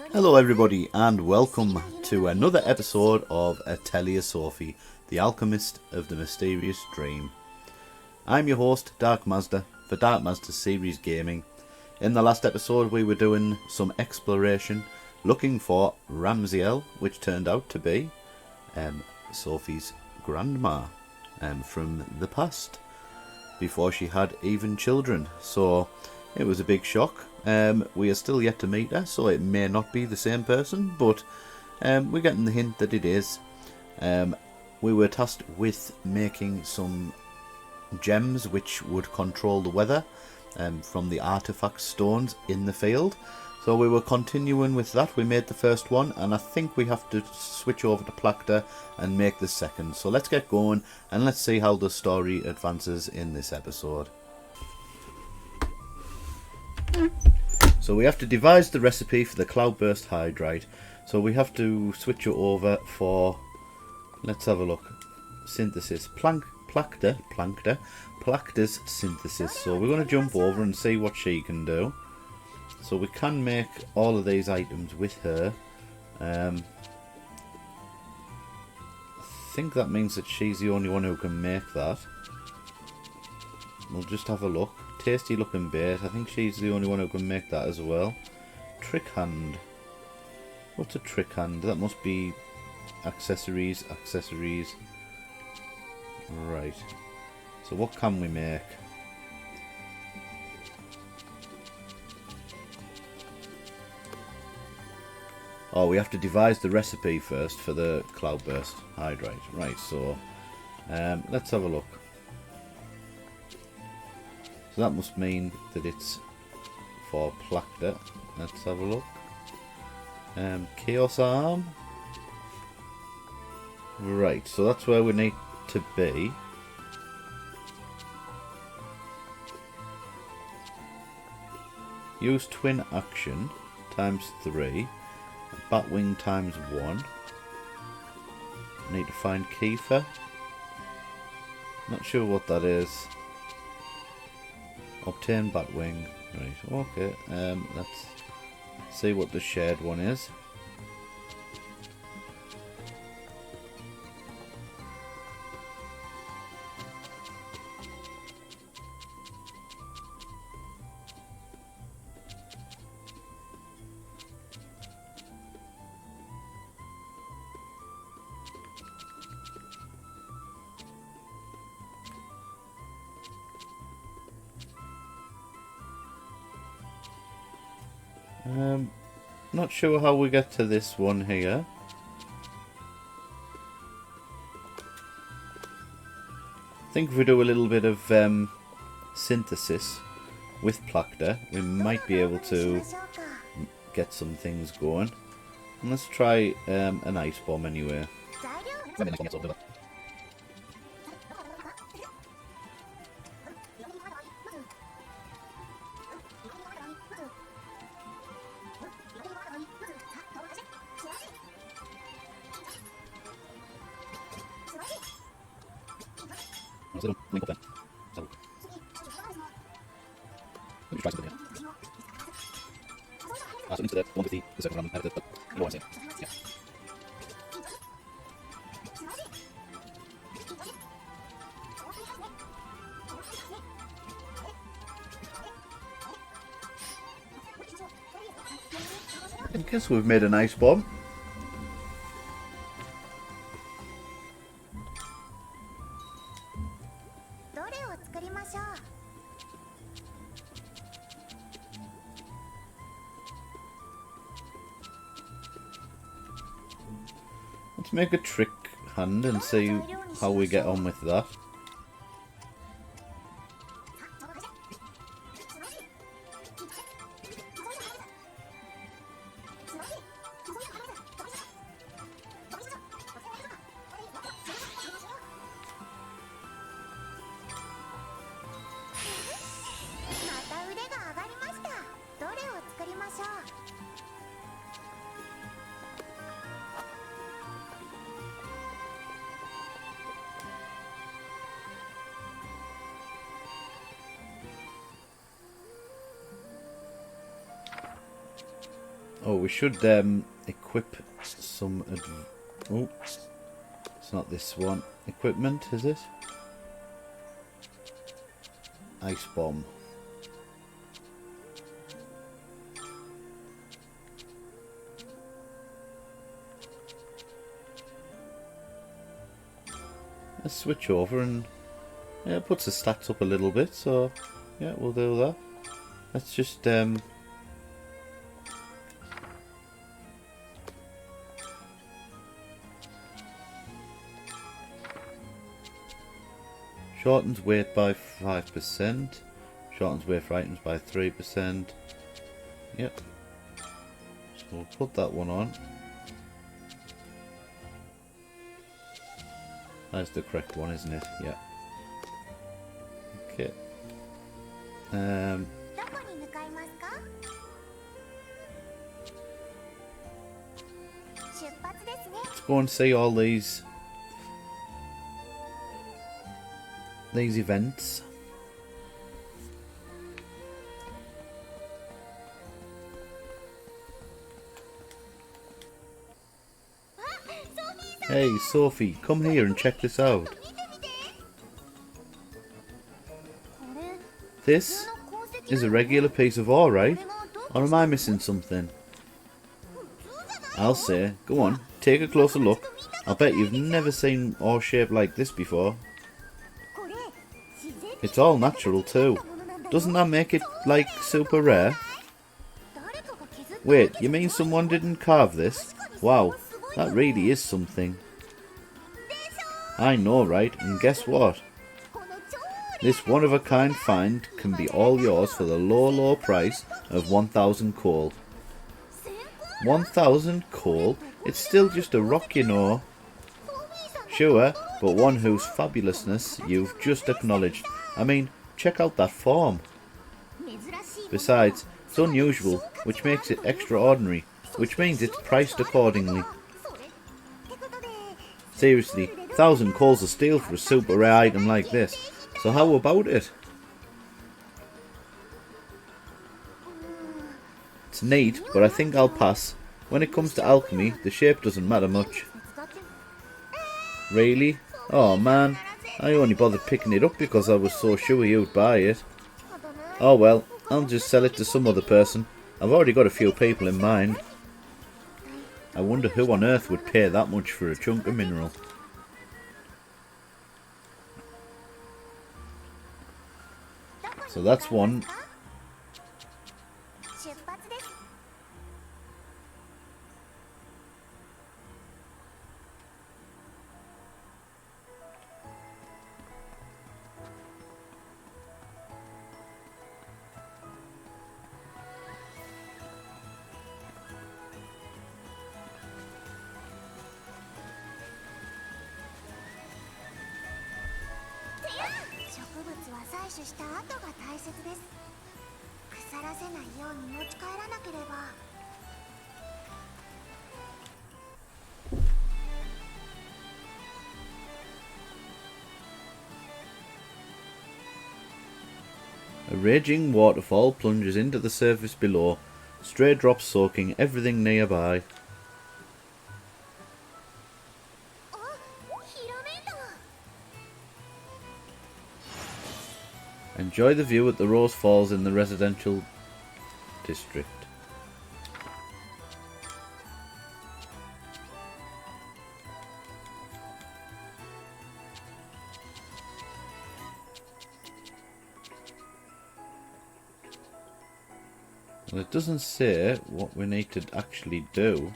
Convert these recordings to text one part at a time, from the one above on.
Hello everybody and welcome to another episode of Atelier Sophie, the alchemist of the mysterious dream. I'm your host Dark Mazda for Dark Mazda Series Gaming. In the last episode we were doing some exploration looking for Ramizel, which turned out to be Sophie's grandma from the past, before she had even children. So it was a big shock. We are still yet to meet her, so it may not be the same person, but we're getting the hint that it is. We were tasked with making some gems which would control the weather from the artifact stones in the field. So we were continuing with that. We made the first one, and I think we have to switch over to Plachta and make the second. So let's get going and let's see how the story advances in this episode. So we have to devise the recipe for the cloudburst hydrite. So we have to switch it over for, let's have a look, synthesis, Plachta's synthesis. So we're going to jump over and see what she can do. So we can make all of these items with her. I think that means that she's the only one who can make that. We'll just have a look. Tasty looking bait. I think she's the only one who can make that as well. Trick hand. What's a trick hand? That must be accessories. Right. So what can we make? Oh, we have to devise the recipe first for the cloudburst hydrite. Right, so let's have a look. So that must mean that it's for Plachta. Let's have a look. Chaos arm. Right, so that's where we need to be. Use twin action times 3. Batwing times 1. Need to find Kiefer. Not sure what that is. Obtain Batwing. Right, okay. Let's see what the shared one is. Not sure how we get to this one here. I think if we do a little bit of synthesis with Plachta, we might be able to get some things going. And let's try an ice bomb anyway. I guess we've made an ice bomb. Let's make a trick hand and see how we get on with that. Oh, we should equip some... Oh, it's not this one. Equipment, is it? Ice bomb. Let's switch over and it puts the stats up a little bit, so yeah, we'll do that. Let's just shortens weight by 5%, shortens weight for items by 3%. Yep. So we'll put that one on. That's the correct one, isn't it? Yeah. Okay. Let's go and see all these events. Hey Sophie, come here and check this out. This is a regular piece of ore, right? Or am I missing something? I'll say, go on, take a closer look. I'll bet you've never seen ore shaped like this before. It's all natural too. Doesn't that make it, like, super rare? Wait, you mean someone didn't carve this? Wow, that really is something. I know, right? And guess what? This one-of-a-kind find can be all yours for the low price of 1,000 coal. 1,000 coal? It's still just a rock, you know. Sure, but one whose fabulousness you've just acknowledged. I mean, check out that form. Besides, it's unusual, which makes it extraordinary, which means it's priced accordingly. Seriously, 1,000 coals of steel for a super rare item like this. So how about it? It's neat, but I think I'll pass. When it comes to alchemy, the shape doesn't matter much. Really? Oh man, I only bothered picking it up because I was so sure you'd buy it. Oh well, I'll just sell it to some other person. I've already got a few people in mind. I wonder who on earth would pay that much for a chunk of mineral. So that's one. A raging waterfall plunges into the surface below, stray drops soaking everything nearby. Enjoy the view at the Rose Falls in the residential district. Well, it doesn't say what we need to actually do.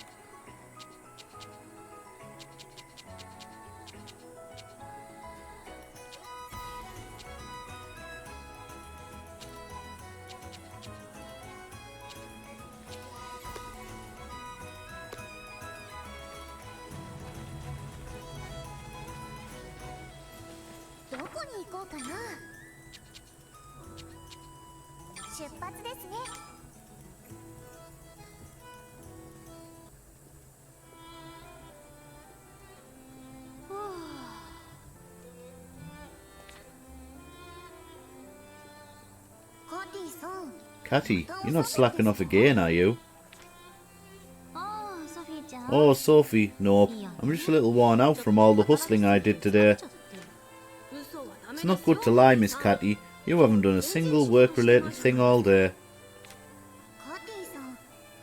Catty, you're not slacking off again, are you? Oh, Sophie, nope. I'm just a little worn out from all the hustling I did today. It's not good to lie, Miss Catty. You haven't done a single work-related thing all day.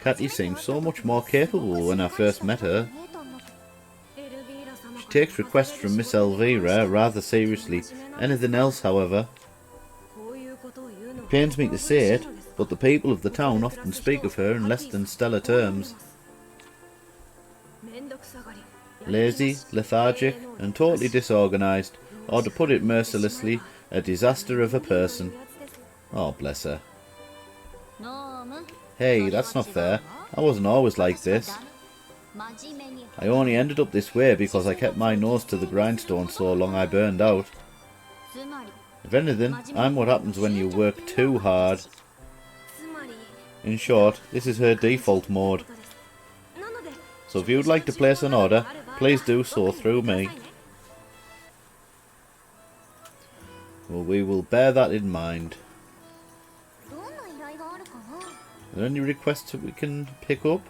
Catty seems so much more capable when I first met her. She takes requests from Miss Elvira rather seriously. Anything else, however. It pains me to say it, but the people of the town often speak of her in less than stellar terms. Lazy, lethargic, and totally disorganised, or to put it mercilessly, a disaster of a person. Oh, bless her. Hey, that's not fair. I wasn't always like this. I only ended up this way because I kept my nose to the grindstone so long I burned out. If anything, I'm what happens when you work too hard. In short, this is her default mode. So if you would like to place an order, please do so through me. Well, we will bear that in mind. Are there any requests that we can pick up?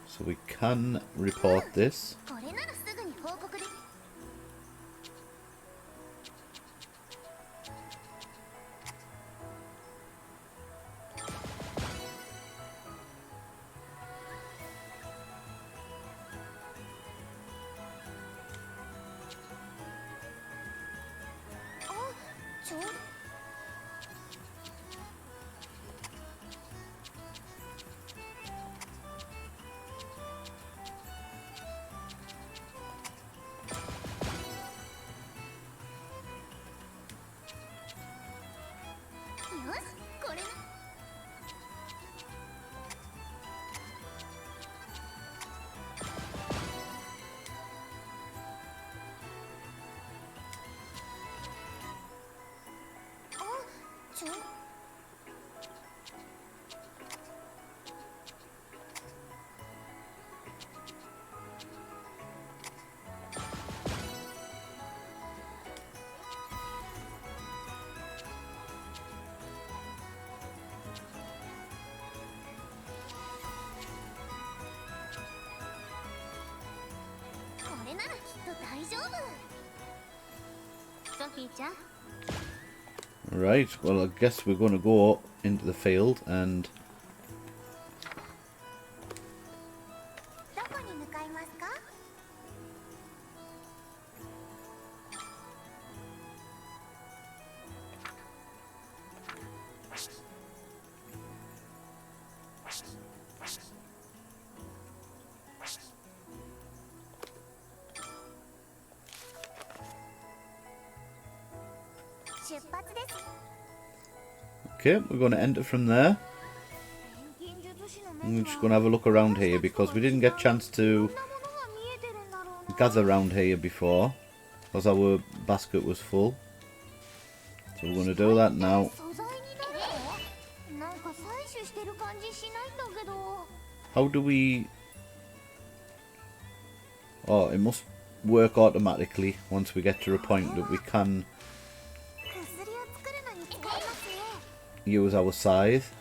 So we can report this. Right, well I guess we're going to go into the field and... Okay, we're going to enter from there. And we're just going to have a look around here because we didn't get a chance to gather around here before because our basket was full. So we're going to do that now. How do we... Oh, it must work automatically once we get to a point that we can use our scythe.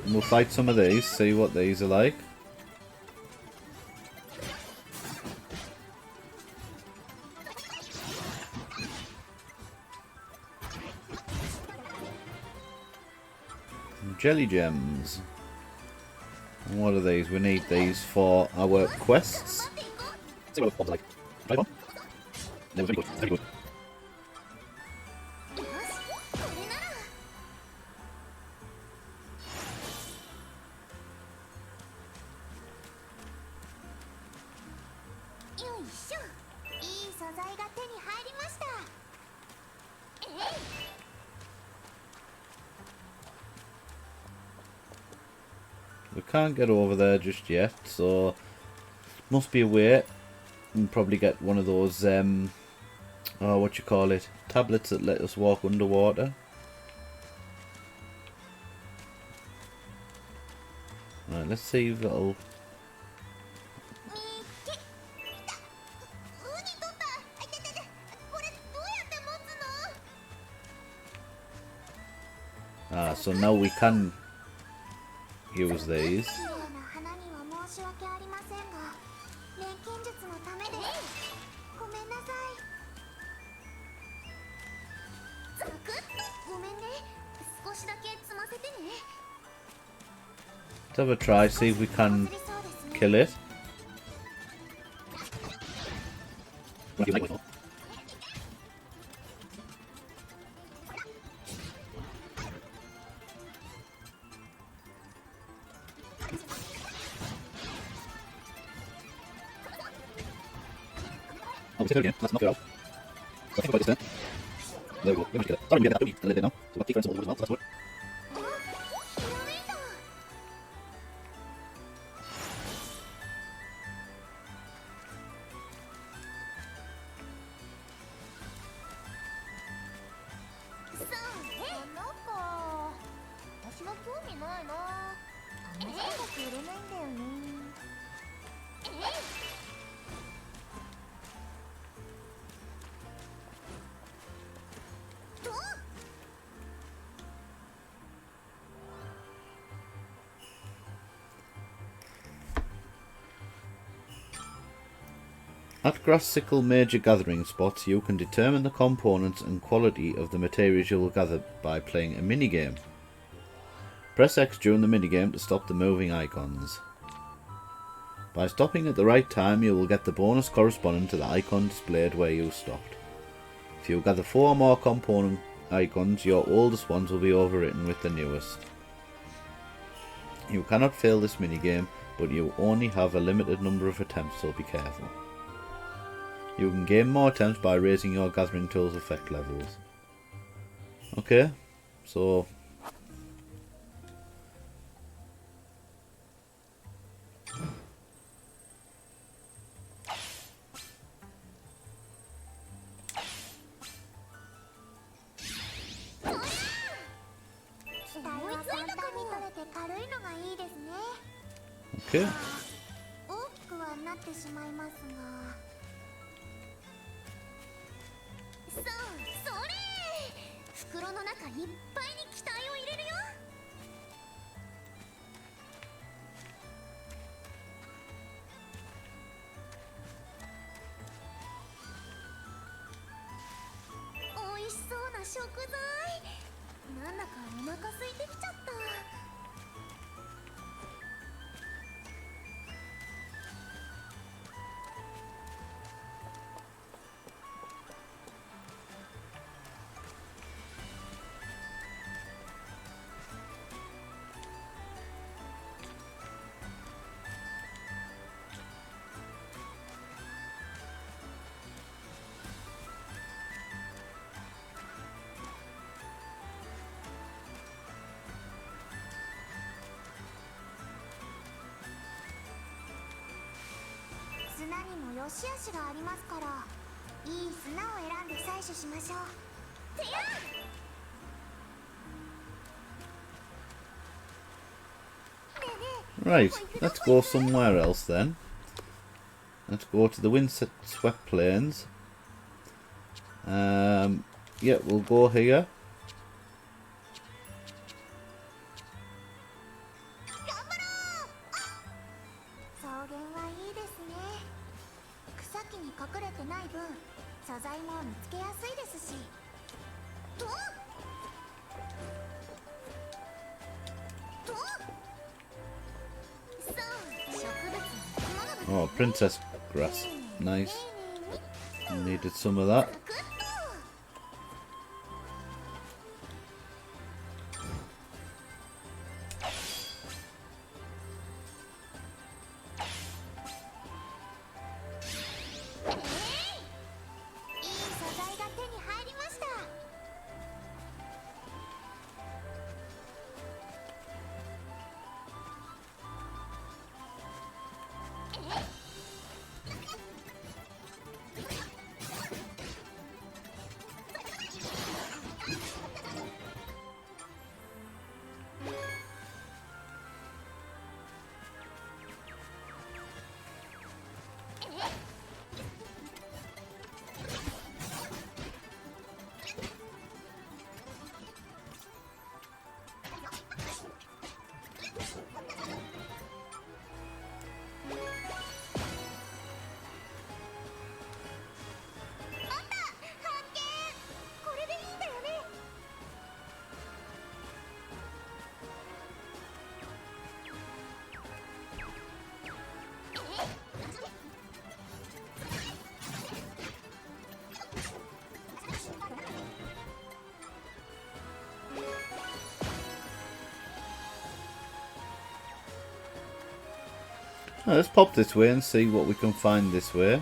And we'll fight some of these, see what these are like. Jelly gems. And what are these? We need these for our quests. See what the like. Try one. They were very good. Very good. can't get over there just yet, so must be a way. You can probably get one of those, oh, what you call it, tablets that let us walk underwater. Right, let's see if it'll... Ah, so now we can use these. Let's have a try, see if we can kill it. Oh, we take it again. Let's knock it out. So I think about this then. There we go. We managed to get it. Sorry, we get that, don't we? And let it now. So we've got different symbols as well, so that's good. At grass sickle major gathering spots, you can determine the components and quality of the materials you will gather by playing a minigame. Press X during the minigame to stop the moving icons. By stopping at the right time, you will get the bonus corresponding to the icon displayed where you stopped. If you gather 4 or more component icons, your oldest ones will be overwritten with the newest. You cannot fail this minigame, but you only have a limited number of attempts, so be careful. You can gain more attempts by raising your gathering tools effect levels. Okay, so... Okay. Right, let's go somewhere else then. Let's go to the windswept plains. Yeah, we'll go here. Oh, princess grass. Nice. Needed some of that. Now, let's pop this way and see what we can find this way.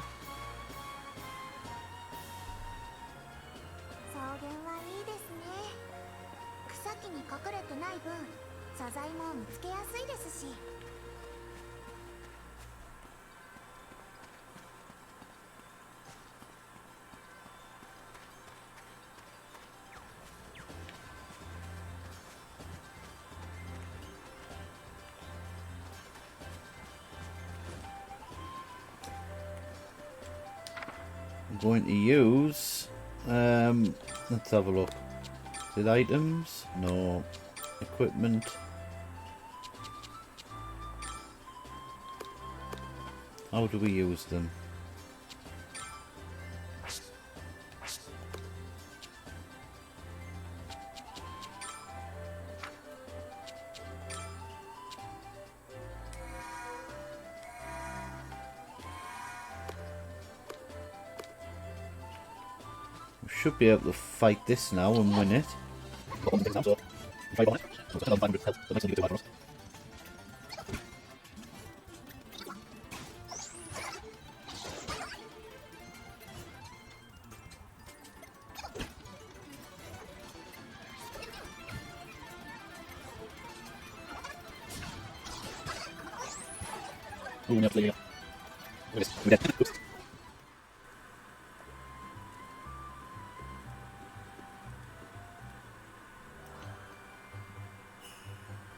I'm going to use, let's have a look. Is it items? No. Equipment. How do we use them? Should be able to fight this now and win it.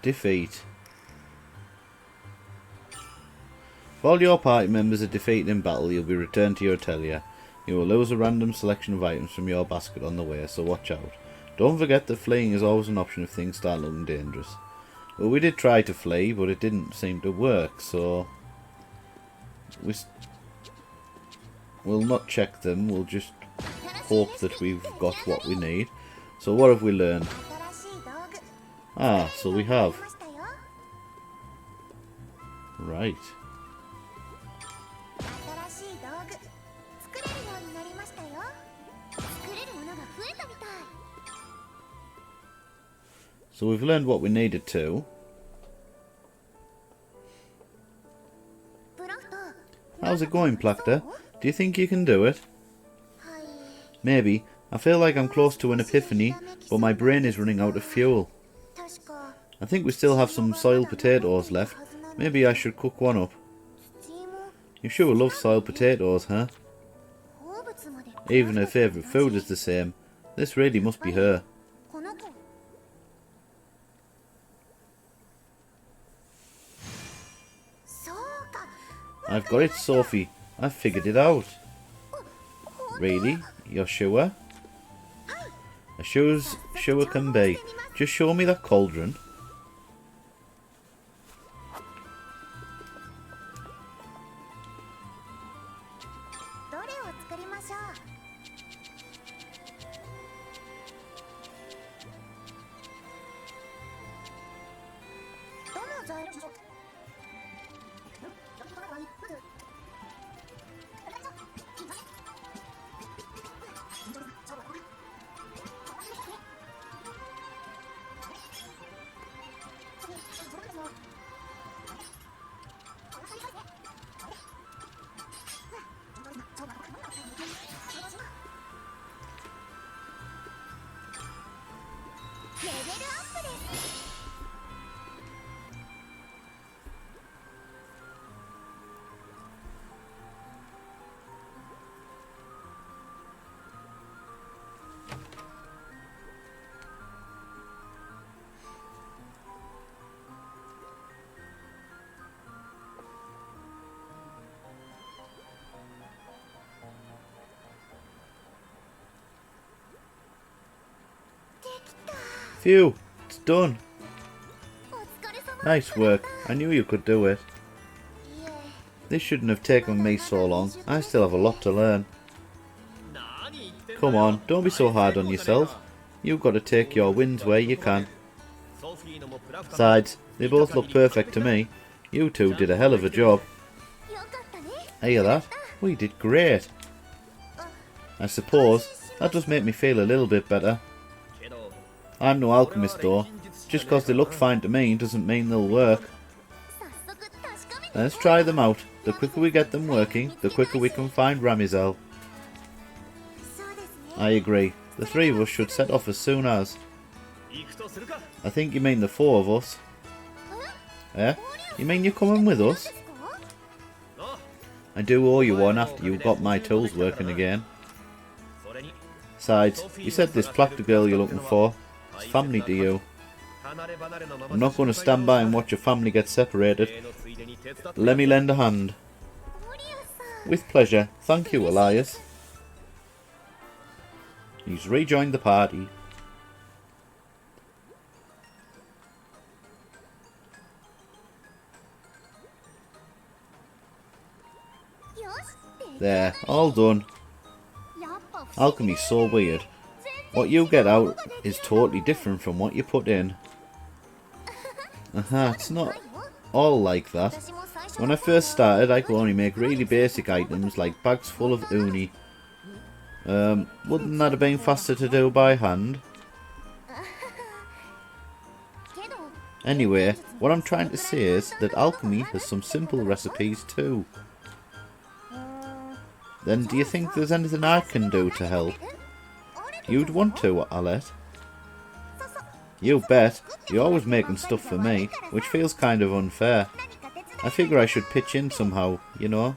Defeat. If all your party members are defeated in battle, you'll be returned to your atelier. You will lose a random selection of items from your basket on the way, so watch out. Don't forget that fleeing is always an option if things start looking dangerous. Well, we did try to flee, but it didn't seem to work, so we'll not check them, we'll just hope that we've got what we need. So what have we learned? Ah, so we have. Right. So we've learned what we needed to. How's it going, Plachta? Do you think you can do it? Maybe. I feel like I'm close to an epiphany, but my brain is running out of fuel. I think we still have some soiled potatoes left. Maybe I should cook one up. You sure love soiled potatoes, huh? Even her favourite food is the same. This really must be her. I've got it, Sophie. I've figured it out. Really? You're sure? As sure as sure can be. Just show me that cauldron. Phew, it's done. Nice work. I knew you could do it. This shouldn't have taken me so long. I still have a lot to learn. Come on, don't be so hard on yourself. You've got to take your wins where you can. Besides, they both look perfect to me. You two did a hell of a job. I hear that? We did great. I suppose that does make me feel a little bit better. I'm no alchemist though. Just because they look fine to me doesn't mean they'll work. Let's try them out. The quicker we get them working, the quicker we can find Ramizel. I agree. The three of us should set off as soon as. I think you mean the four of us. Eh? You mean you're coming with us? I do owe you one after you got my tools working again. Besides, you said this Plachta girl you're looking for is family to you. I'm not going to stand by and watch your family get separated. Let me lend a hand. With pleasure. Thank you, Elias. He's rejoined the party. There, all done. Alchemy's so weird. What you get out is totally different from what you put in. It's not all like that. When I first started, I could only make really basic items like bags full of uni. Wouldn't that have been faster to do by hand? Anyway, what I'm trying to say is that alchemy has some simple recipes too. Then do you think there's anything I can do to help? You'd want to, Alette. You bet. You're always making stuff for me, which feels kind of unfair. I figure I should pitch in somehow, you know.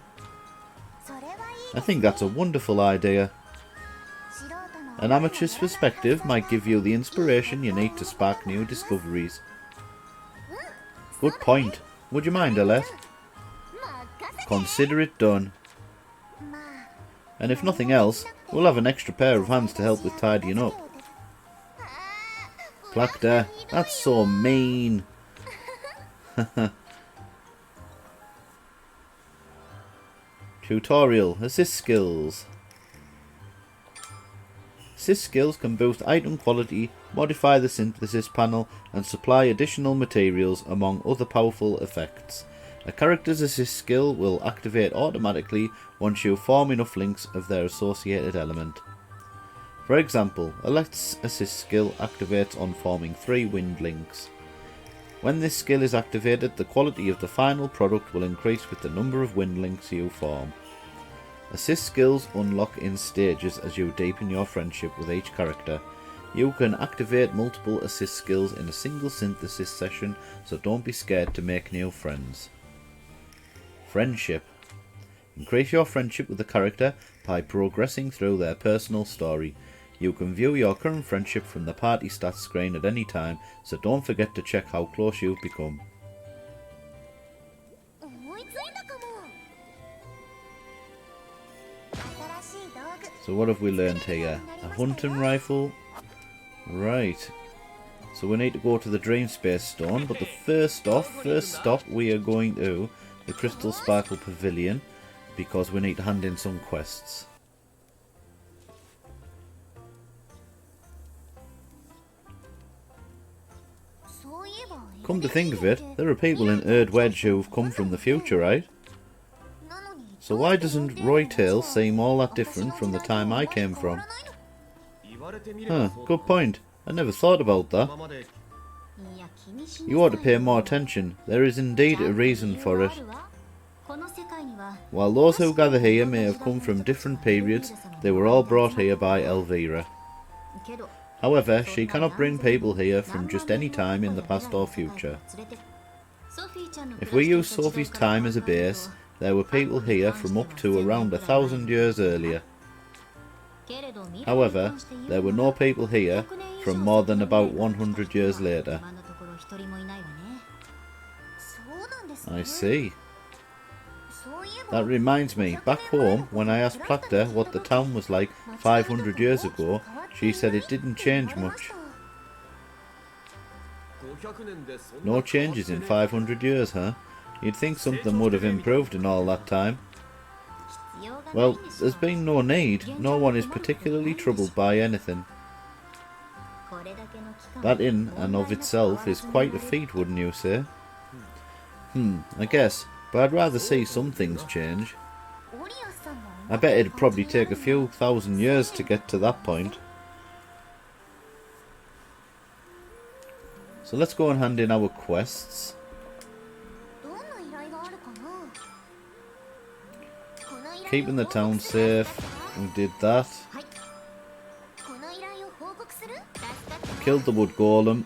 I think that's a wonderful idea. An amateur's perspective might give you the inspiration you need to spark new discoveries. Good point. Would you mind, Alette? Consider it done. And if nothing else, we'll have an extra pair of hands to help with tidying up. Plachta, that's so mean. Tutorial. Assist skills. Assist skills can boost item quality, modify the synthesis panel, and supply additional materials, among other powerful effects. A character's assist skill will activate automatically once you form enough links of their associated element. For example, Alette's assist skill activates on forming 3 wind links. When this skill is activated, the quality of the final product will increase with the number of wind links you form. Assist skills unlock in stages as you deepen your friendship with each character. You can activate multiple assist skills in a single synthesis session, so don't be scared to make new friends. Friendship. Increase your friendship with a character by progressing through their personal story. You can view your current friendship from the party stats screen at any time, so don't forget to check how close you've become. So what have we learned here? A hunting rifle. Right. So we need to go to the Dream Space Stone, but the first stop we are going to the Crystal Sparkle Pavilion, because we need to hand in some quests. Come to think of it, there are people in Erd Wedge who've come from the future, right? So why doesn't Roytail seem all that different from the time I came from? Good point. I never thought about that. You ought to pay more attention. There is indeed a reason for it. While those who gather here may have come from different periods, they were all brought here by Elvira. However, she cannot bring people here from just any time in the past or future. If we use Sophie's time as a base, there were people here from up to around 1,000 years earlier. However, there were no people here from more than about 100 years later. I see. That reminds me, back home, when I asked Plachta what the town was like 500 years ago, she said it didn't change much. No changes in 500 years, huh? You'd think something would have improved in all that time. Well, there's been no need. No one is particularly troubled by anything. That in and of itself is quite a feat, wouldn't you say? I guess, but I'd rather see some things change. I bet it'd probably take a few thousand years to get to that point. So let's go and hand in our quests. keeping the town safe. We did that. Killed the wood golem.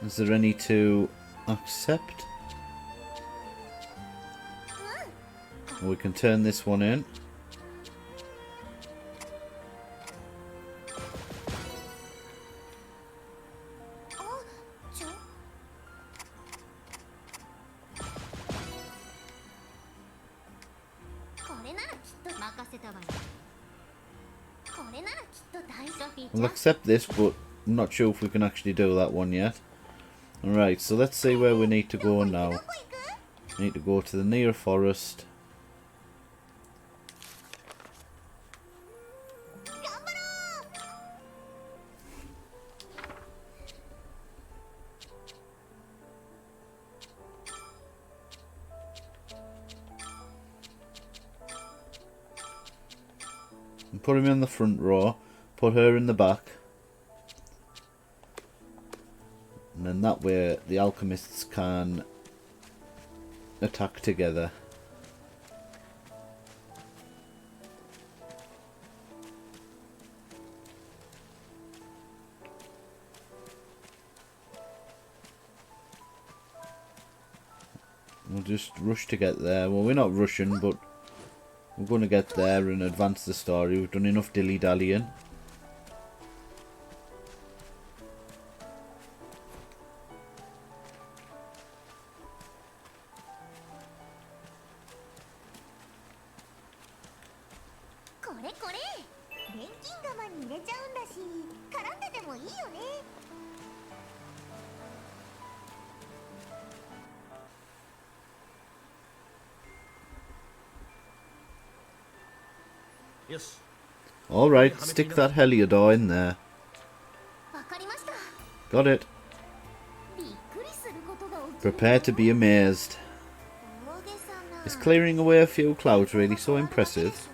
Is there any to accept? We can turn this one in. We'll accept this, but I'm not sure if we can actually do that one yet. Alright, so let's see where we need to go now. We need to go to the near forest. And put him in the front row, put her in the back. And then that way the alchemists can attack together. We'll just rush to get there. Well, we're not rushing, but we're going to get there and advance the story. We've done enough dilly-dallying. Alright, stick that Heliodor in there. Got it. Prepare to be amazed. Is clearing away a few clouds really so impressive?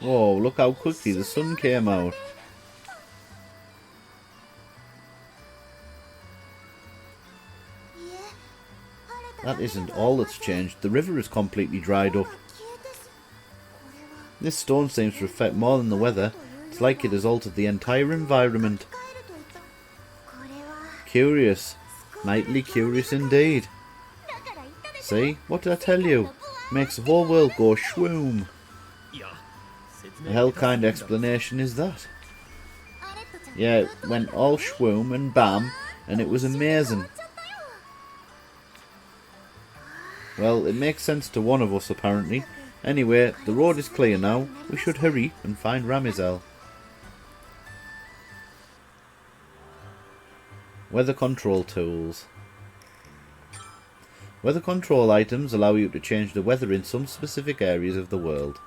Oh, look how quickly the sun came out. That isn't all that's changed. The river is completely dried up. This storm seems to affect more than the weather. It's like it has altered the entire environment. Curious. Mightily curious indeed. See? What did I tell you? Makes the whole world go shwoom. The hell kind of explanation is that? Yeah, it went all shwoom and bam, and it was amazing. Well, it makes sense to one of us apparently. Anyway, the road is clear now. We should hurry and find Ramizel. Weather control tools. Weather control items allow you to change the weather in some specific areas of the world.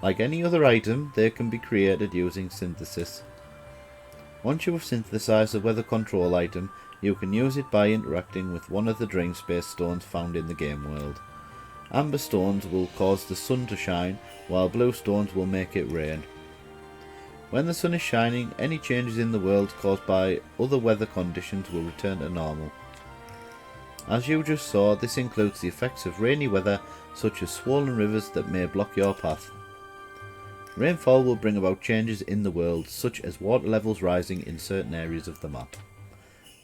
Like any other item, they can be created using synthesis. Once you have synthesized a weather control item, you can use it by interacting with one of the drain space stones found in the game world. Amber stones will cause the sun to shine, while blue stones will make it rain. When the sun is shining, any changes in the world caused by other weather conditions will return to normal. As you just saw, this includes the effects of rainy weather, such as swollen rivers that may block your path. Rainfall will bring about changes in the world, such as water levels rising in certain areas of the map.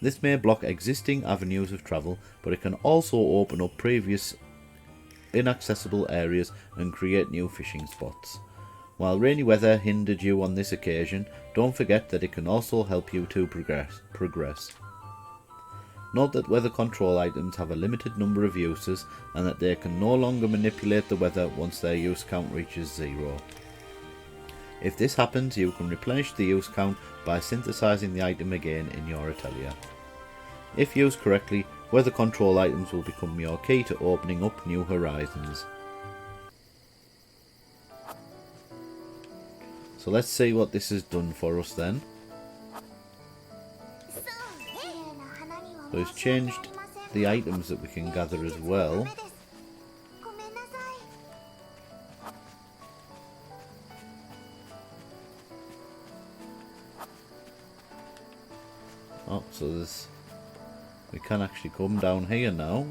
This may block existing avenues of travel, but it can also open up previous inaccessible areas and create new fishing spots. While rainy weather hindered you on this occasion, don't forget that it can also help you to progress. Note that weather control items have a limited number of uses and that they can no longer manipulate the weather once their use count reaches 0. If this happens, you can replenish the use count by synthesizing the item again in your atelier. If used correctly, weather control items will become your key to opening up new horizons. So let's see what this has done for us then. So it's changed the items that we can gather as well. Oh, so we can actually come down here now.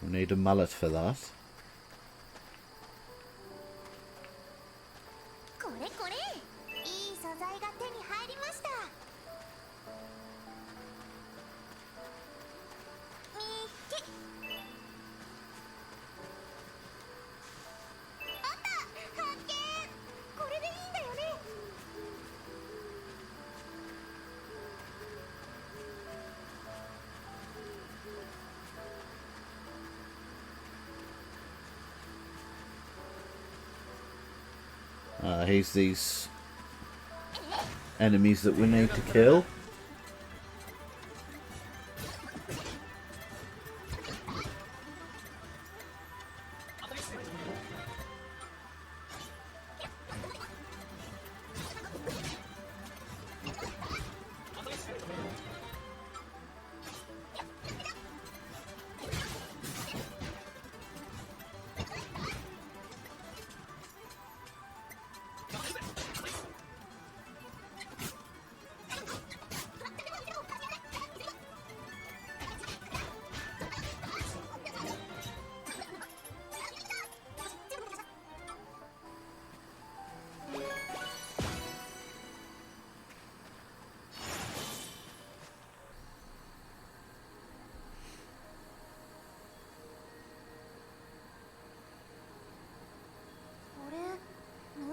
We need a mallet for that. Here's these enemies that we need to kill.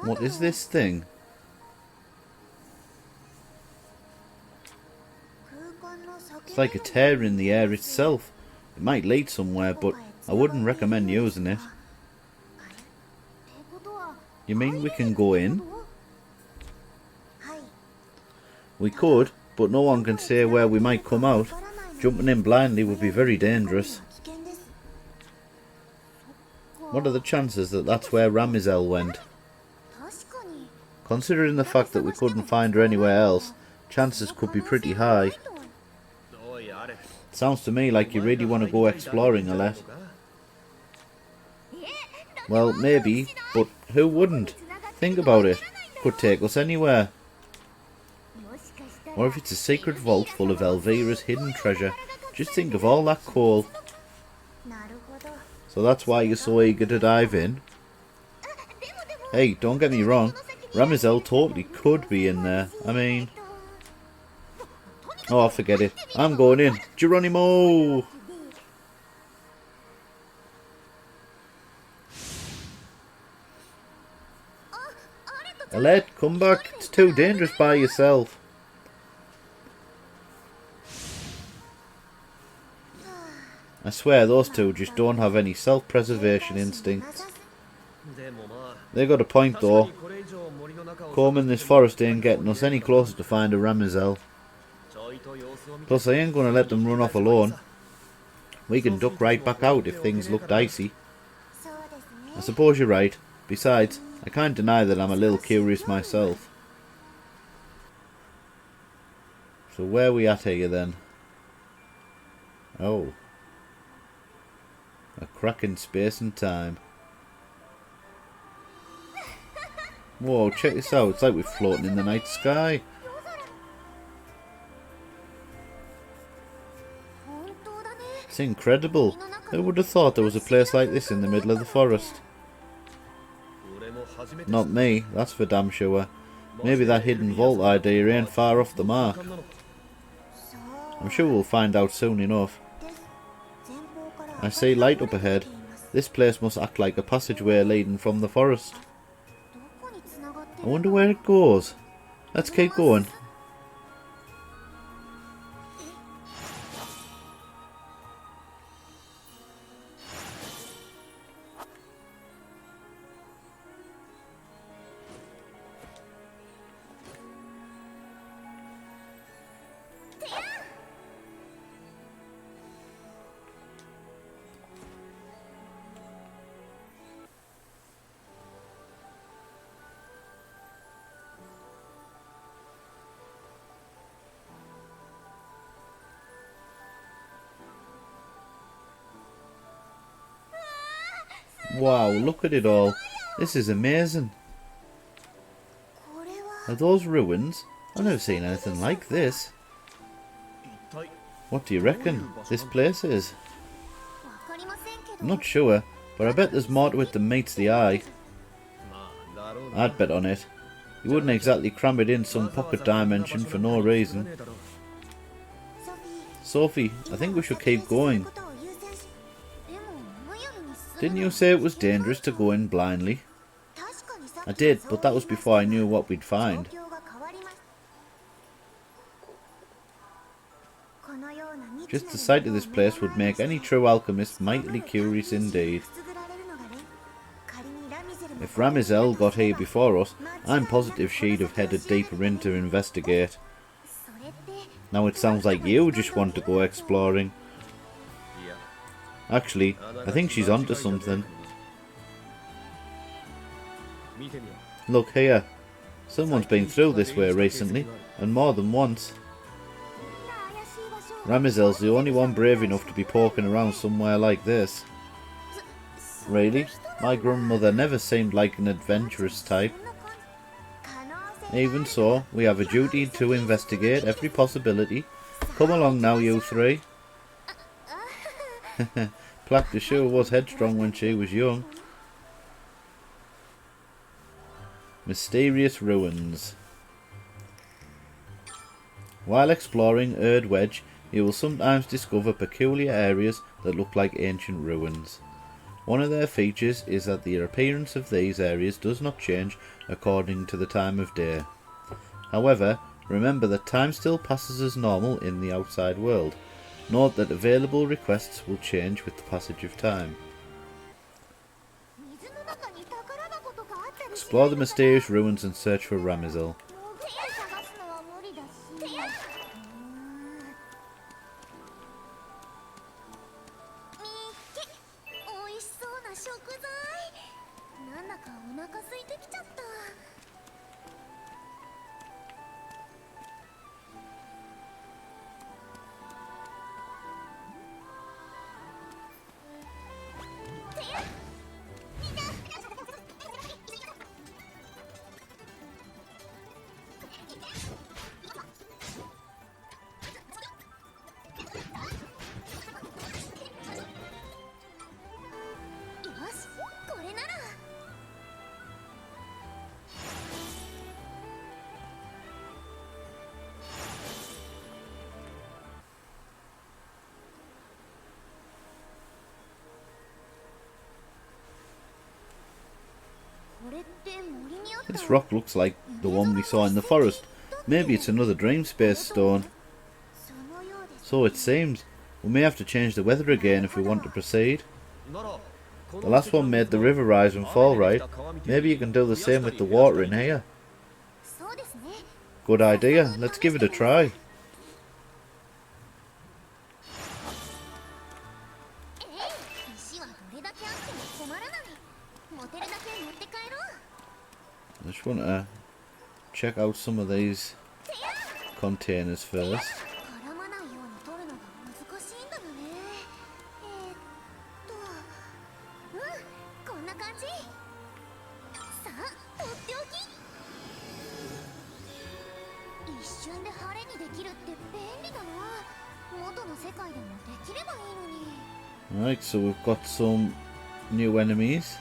What is this thing? It's like a tear in the air itself. It might lead somewhere, but I wouldn't recommend using it. You mean we can go in? We could, but no one can say where we might come out. Jumping in blindly would be very dangerous. What are the chances that that's where Ramizel went? Considering the fact that we couldn't find her anywhere else, chances could be pretty high. Sounds to me like you really want to go exploring, Alette. Well, maybe, but who wouldn't? Think about it. Could take us anywhere. Or if it's a secret vault full of Elvira's hidden treasure, just think of all that coal. So that's why you're so eager to dive in? Hey, don't get me wrong. Ramizel totally could be in there. I mean... Oh, forget it. I'm going in. Geronimo! Alette, come back. It's too dangerous by yourself. I swear those two just don't have any self-preservation instincts. They got a point though. Combing this forest ain't getting us any closer to find a Ramizel. Plus I ain't gonna let them run off alone. We can duck right back out if things look dicey. I suppose you're right. Besides, I can't deny that I'm a little curious myself. So where are we at here then? Oh. A crack in space and time. Whoa, check this out. It's like we're floating in the night sky. It's incredible. Who would have thought there was a place like this in the middle of the forest? Not me, that's for damn sure. Maybe that hidden vault idea ain't far off the mark. I'm sure we'll find out soon enough. I see light up ahead. This place must act like a passageway leading from the forest. I wonder where it goes. Let's keep going. Wow, look at it all. This is amazing. Are those ruins? I've never seen anything like this. What do you reckon this place is? I'm not sure, but I bet there's more to it than meets the eye. I'd bet on it. You wouldn't exactly cram it in some pocket dimension for no reason. Sophie, I think we should keep going. Didn't you say it was dangerous to go in blindly? I did, but that was before I knew what we'd find. Just the sight of this place would make any true alchemist mightily curious indeed. If Ramizel got here before us, I'm positive she'd have headed deeper in to investigate. Now it sounds like you just want to go exploring. Actually, I think she's onto something. Look here. Someone's been through this way recently, and more than once. Ramizel's the only one brave enough to be poking around somewhere like this. Really? My grandmother never seemed like an adventurous type. Even so, we have a duty to investigate every possibility. Come along now, you three. Plachta sure was headstrong when she was young. Mysterious ruins. While exploring Erd Wedge, you will sometimes discover peculiar areas that look like ancient ruins. One of their features is that the appearance of these areas does not change according to the time of day. However, remember that time still passes as normal in the outside world. Note that available requests will change with the passage of time. Explore the mysterious ruins and search for Ramizel. This rock looks like the one we saw in the forest. Maybe it's another dream space stone. So it seems. We may have to change the weather again if we want to proceed. The last one made the river rise and fall right. Maybe you can do the same with the water in here. Good idea. Let's give it a try. I just want to check out some of these containers first. Right, so we've got some new enemies.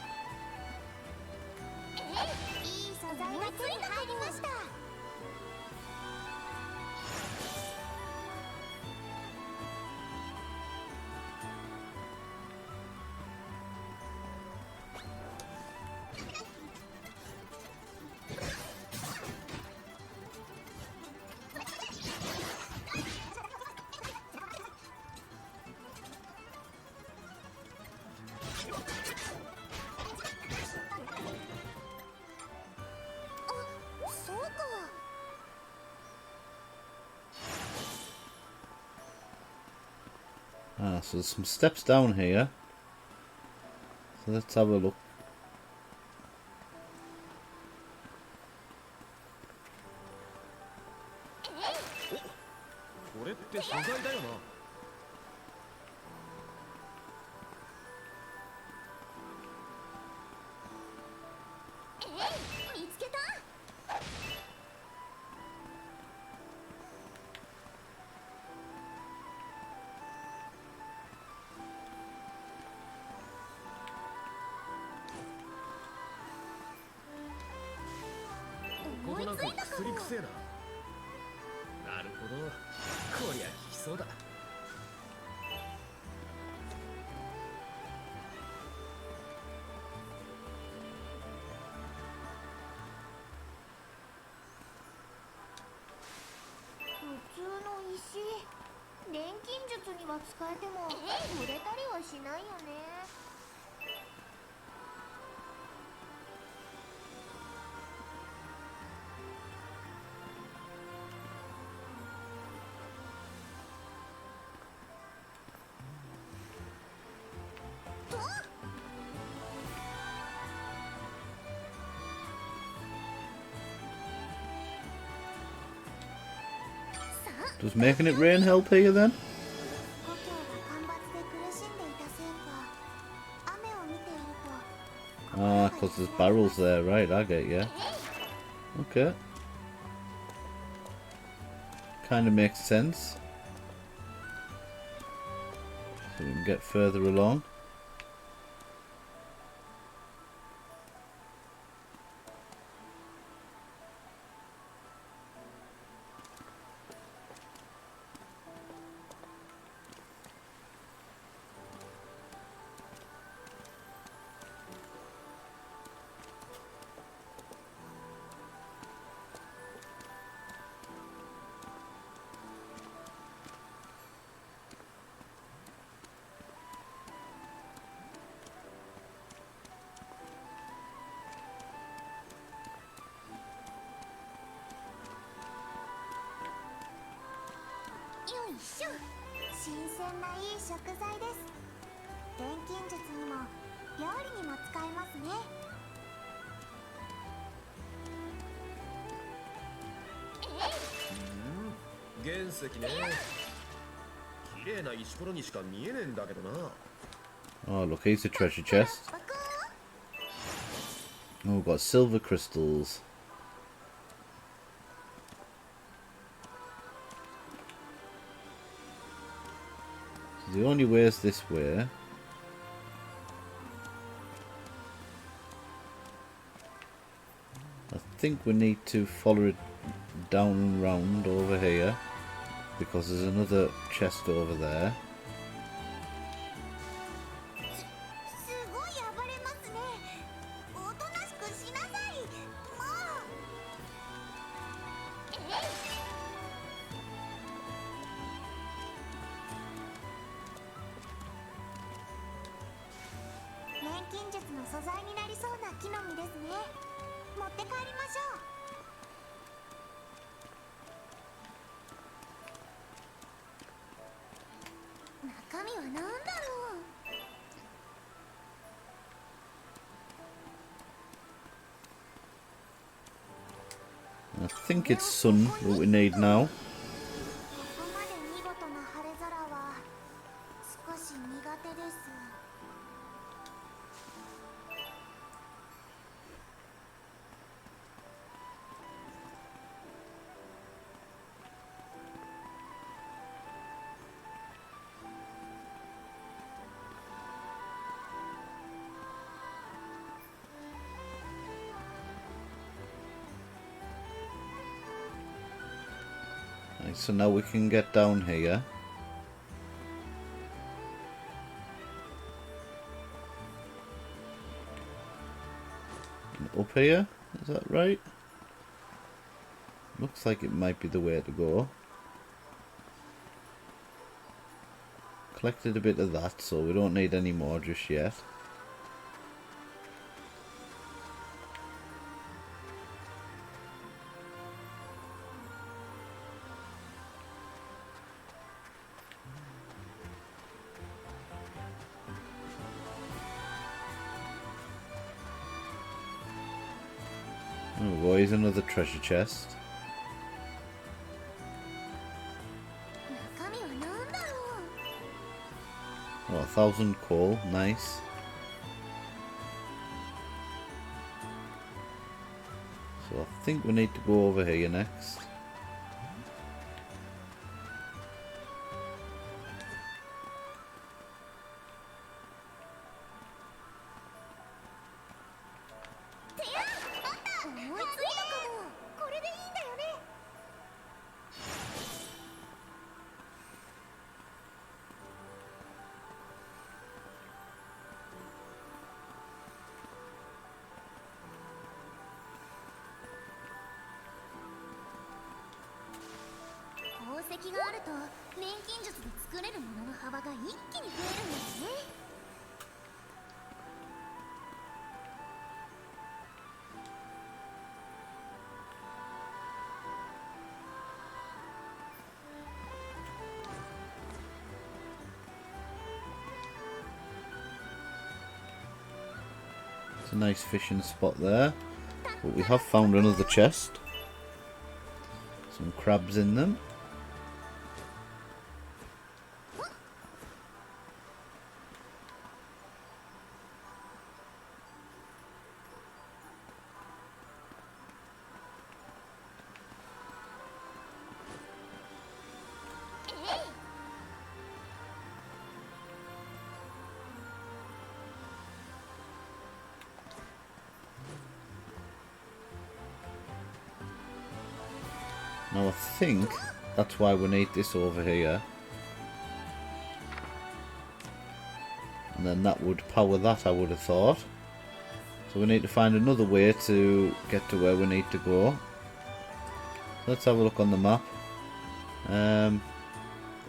Ah, so there's some steps down here. So let's have a look. Does making it rain help here then? Ah, because there's barrels there, right, I get you. Okay. Kind of makes sense. So we can get further along. Oh, look, here's the treasure chest. Oh, we've got silver crystals. So the only way is this way. I think we need to follow it down and round over here, because there's another chest over there. I think it's sun that we need now. So now we can get down here. And up here, is that right? Looks like it might be the way to go. Collected a bit of that, so we don't need any more just yet. Oh boy, here's another treasure chest. Oh, 1,000 coal, nice. So I think we need to go over here next. It's a nice fishing spot there. But we have found another chest. Some crabs in them. Now I think that's why we need this over here. And then that would power that, I would have thought. So we need to find another way to get to where we need to go. Let's have a look on the map.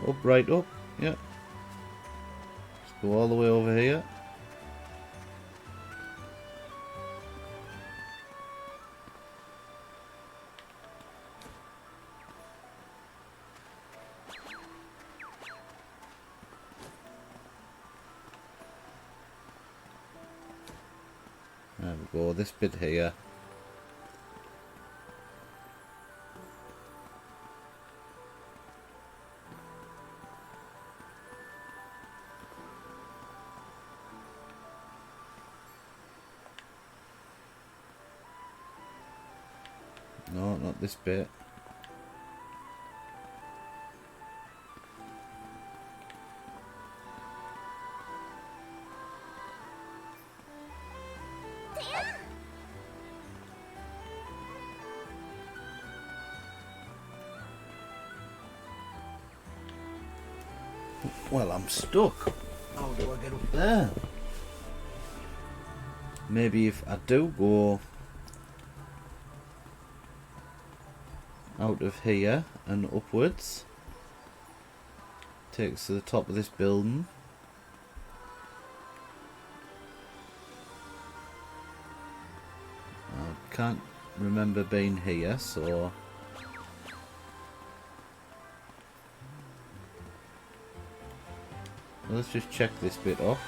Up, right up, yeah. Let's go all the way over here. There we go, this bit here. No, not this bit. Well, I'm stuck. How do I get up there? Maybe if I do go out of here and upwards, takes to the top of this building. I can't remember being here, so let's just check this bit off.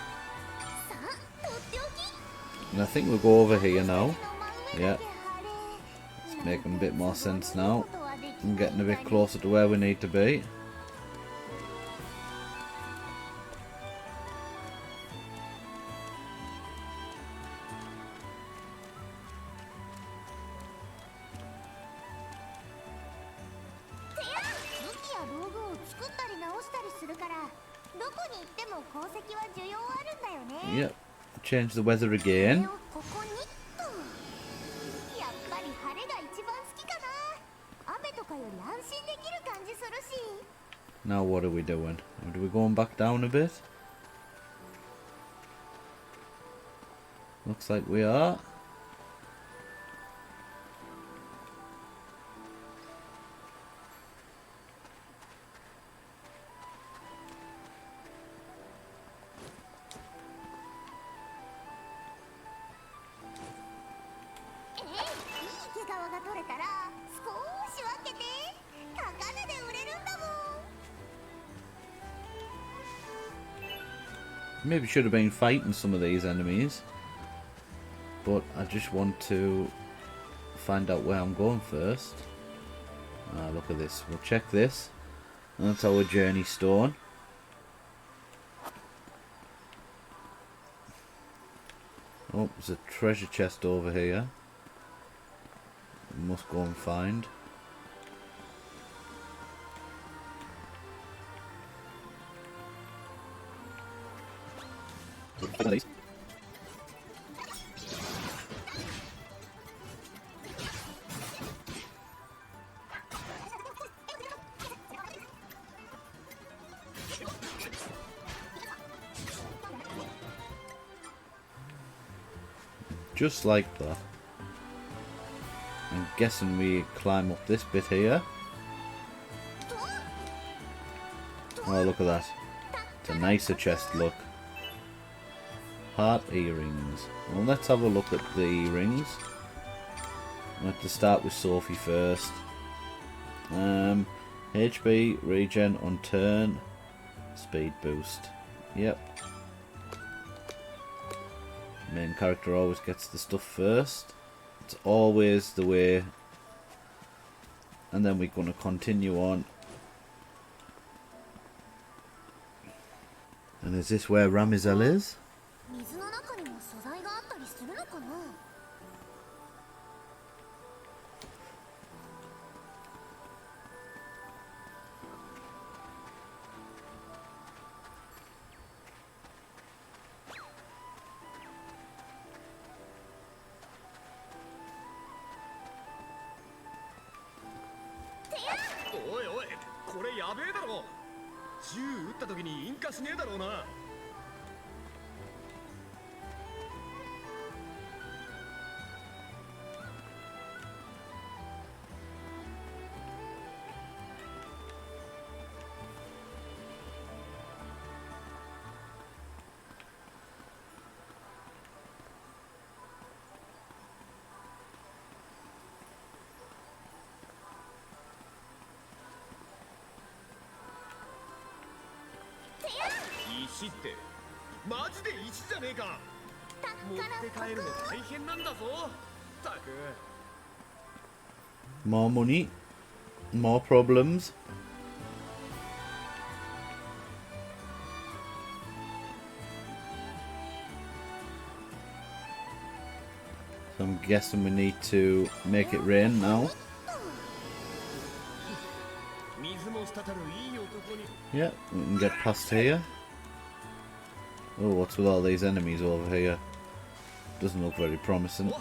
And I think we'll go over here now. Yeah. It's making a bit more sense now. I'm getting a bit closer to where we need to be. Yep, change the weather again. Now what are we doing? Are we going back down a bit? Looks like we are. Maybe should have been fighting some of these enemies, but I just want to find out where I'm going first. Look at this. We'll check this. That's our journey stone. Oh, there's a treasure chest over here. We must go and find. Just like that. I'm guessing we climb up this bit here. Oh, look at that. It's a nicer chest, look. Heart earrings. Well, let's have a look at the earrings. I have to start with Sophie first. HP, regen on turn, speed boost. Yep. Main character always gets the stuff first. It's always the way. And then we're going to continue on. And is this where Ramizel is? More money, more problems. So I'm guessing we need to make it rain now. Yeah, we can get past here. Oh, what's with all these enemies over here? Doesn't look very promising.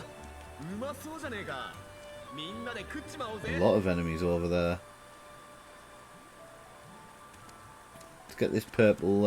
A lot of enemies over there. Let's get this purple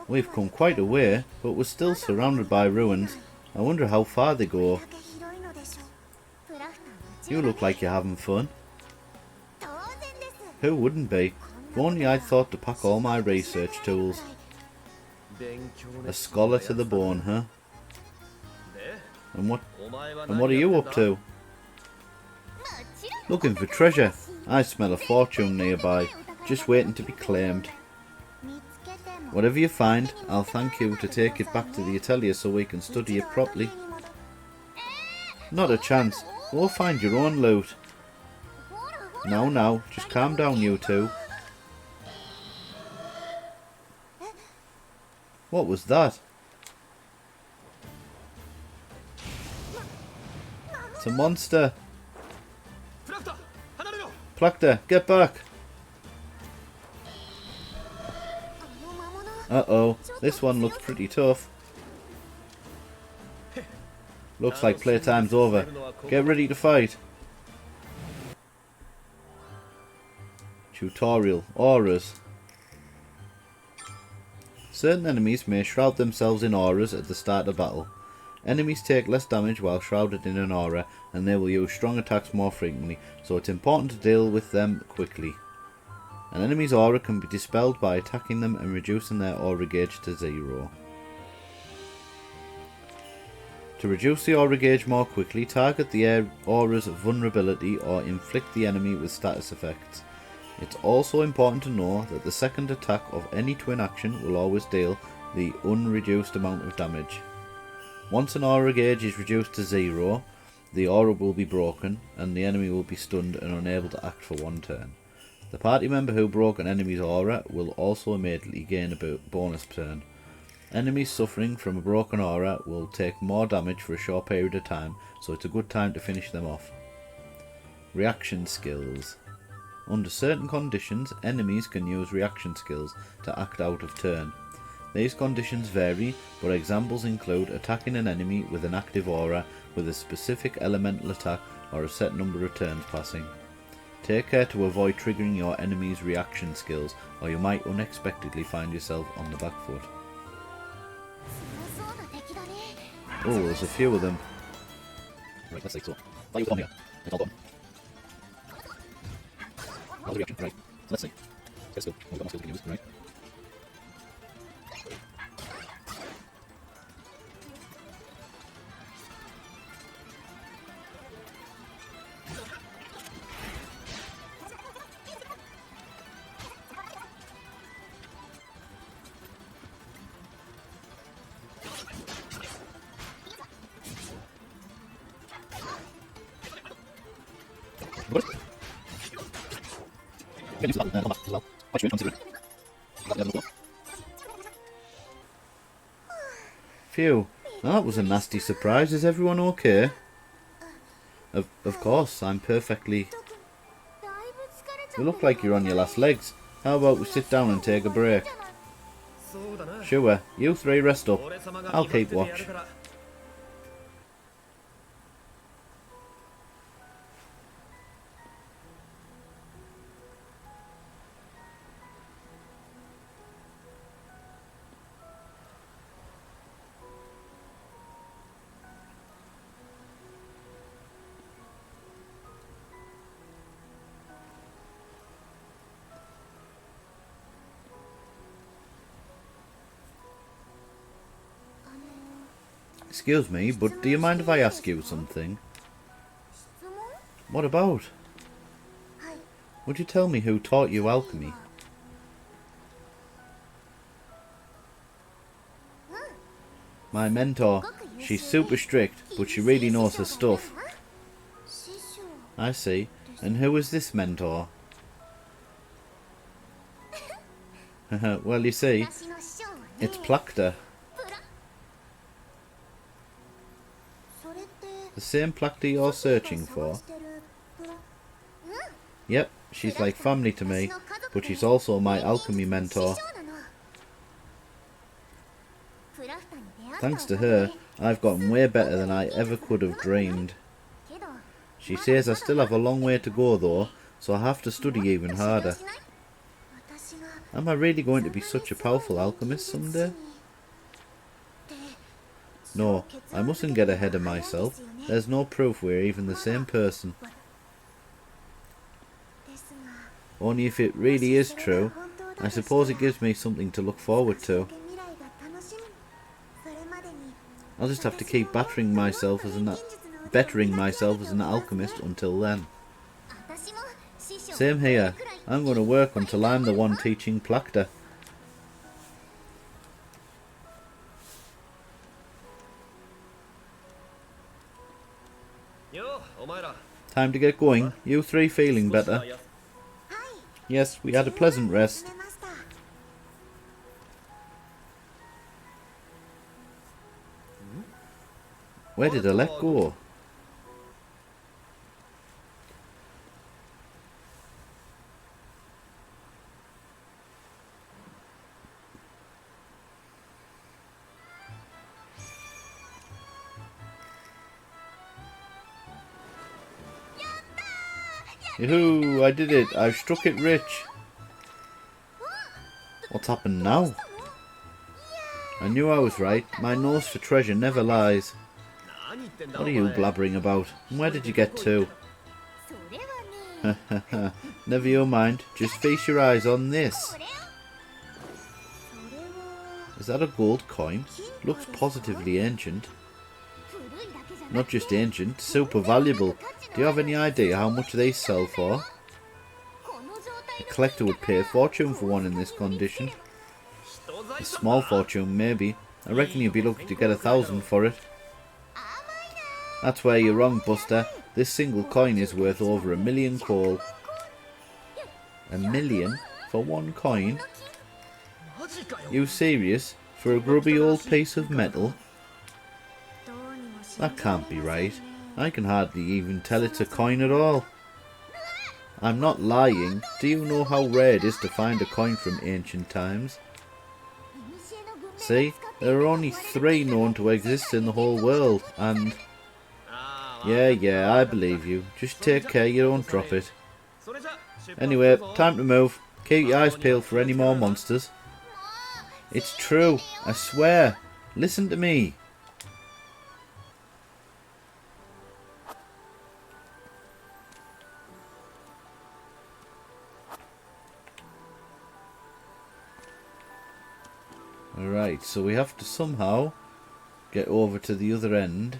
We've come quite a way, but we're still surrounded by ruins. I wonder how far they go. You look like you're having fun. Who wouldn't be? If only I'd thought to pack all my research tools. A scholar to the bone, huh? And what are you up to? Looking for treasure. I smell a fortune nearby, just waiting to be claimed. Whatever you find, I'll thank you to take it back to the atelier so we can study it properly. Not a chance. Go find your own loot. Now, just calm down, you two. What was that? It's a monster. Plachta, get back. Uh-oh, this one looks pretty tough. Looks like playtime's over. Get ready to fight. Tutorial. Auras. Certain enemies may shroud themselves in auras at the start of battle. Enemies take less damage while shrouded in an aura, and they will use strong attacks more frequently, so it's important to deal with them quickly. An enemy's aura can be dispelled by attacking them and reducing their aura gauge to 0. To reduce the aura gauge more quickly, target the aura's vulnerability or inflict the enemy with status effects. It's also important to know that the second attack of any twin action will always deal the unreduced amount of damage. Once an aura gauge is reduced to 0, the aura will be broken and the enemy will be stunned and unable to act for 1 turn. The party member who broke an enemy's aura will also immediately gain a bonus turn. Enemies suffering from a broken aura will take more damage for a short period of time, so it's a good time to finish them off. Reaction skills. Under certain conditions, enemies can use reaction skills to act out of turn. These conditions vary, but examples include attacking an enemy with an active aura with a specific elemental attack or a set number of turns passing. Take care to avoid triggering your enemy's reaction skills, or you might unexpectedly find yourself on the back foot. Oh, there's a few of them. Right, let's take so. Like here. It's all gone. How's the reaction? Right, let's see. Let's go. We've got more skills we can use, right? Phew, that was a nasty surprise. Is everyone okay? Of course, I'm perfectly... You look like you're on your last legs. How about we sit down and take a break? Sure, you three rest up. I'll keep watch. Excuse me, but do you mind if I ask you something? What about? Would you tell me who taught you alchemy? My mentor. She's super strict, but she really knows her stuff. I see. And who is this mentor? Well, you see, it's Plachta. The same Plachta you're searching for? Yep, she's like family to me, but she's also my alchemy mentor. Thanks to her, I've gotten way better than I ever could have dreamed. She says I still have a long way to go though, so I have to study even harder. Am I really going to be such a powerful alchemist someday? No, I mustn't get ahead of myself. There's no proof we're even the same person. Only if it really is true, I suppose it gives me something to look forward to. I'll just have to keep bettering myself as an alchemist until then. Same here. I'm going to work until I'm the one teaching Plachta. Time to get going. You three feeling better? Yes, we had a pleasant rest. Where did I let go? Yoo-hoo, I did it. I've struck it rich. What's happened now? I knew I was right. My nose for treasure never lies. What are you blabbering about? And where did you get to? Never you mind. Just feast your eyes on this. Is that a gold coin? Looks positively ancient. Not just ancient, super valuable. Do you have any idea how much they sell for? A collector would pay a fortune for one in this condition. A small fortune, maybe. I reckon you'd be lucky to get 1,000 for it. That's where you're wrong, Buster. This single coin is worth over 1,000,000 coal. 1,000,000 for one coin? You serious? For a grubby old piece of metal? That can't be right. I can hardly even tell it's a coin at all. I'm not lying. Do you know how rare it is to find a coin from ancient times? See, there are only 3 known to exist in the whole world, and... Yeah, I believe you. Just take care you don't drop it. Anyway, time to move. Keep your eyes peeled for any more monsters. It's true, I swear. Listen to me. Alright, so we have to somehow get over to the other end.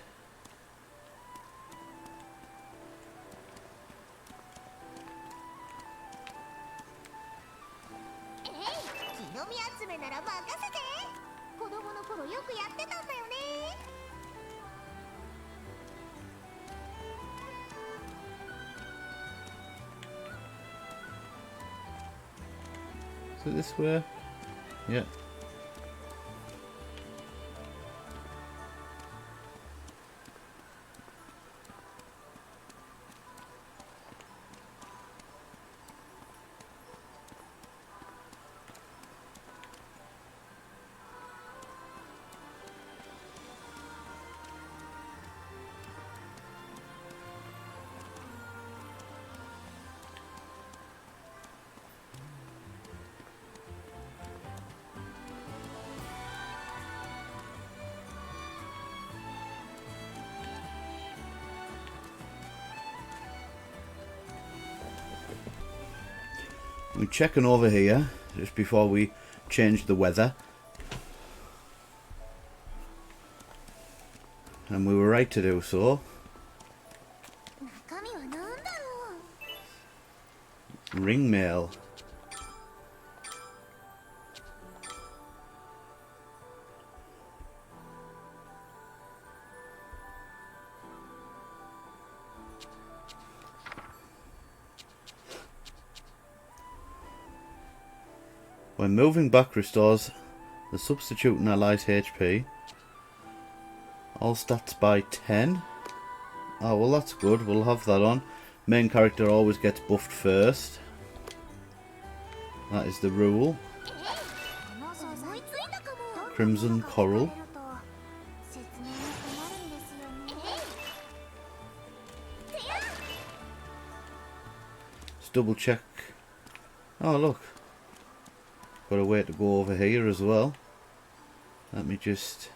Is it this way? Yeah. We're checking over here just before we change the weather, and we were right to do so. Ring mail. When moving back restores the substitute and allies HP. All stats by 10. Oh well, that's good, we'll have that on. Main character always gets buffed first. That is the rule. Crimson Coral. just double check. Oh look, got a way to go over here as well. Let me just...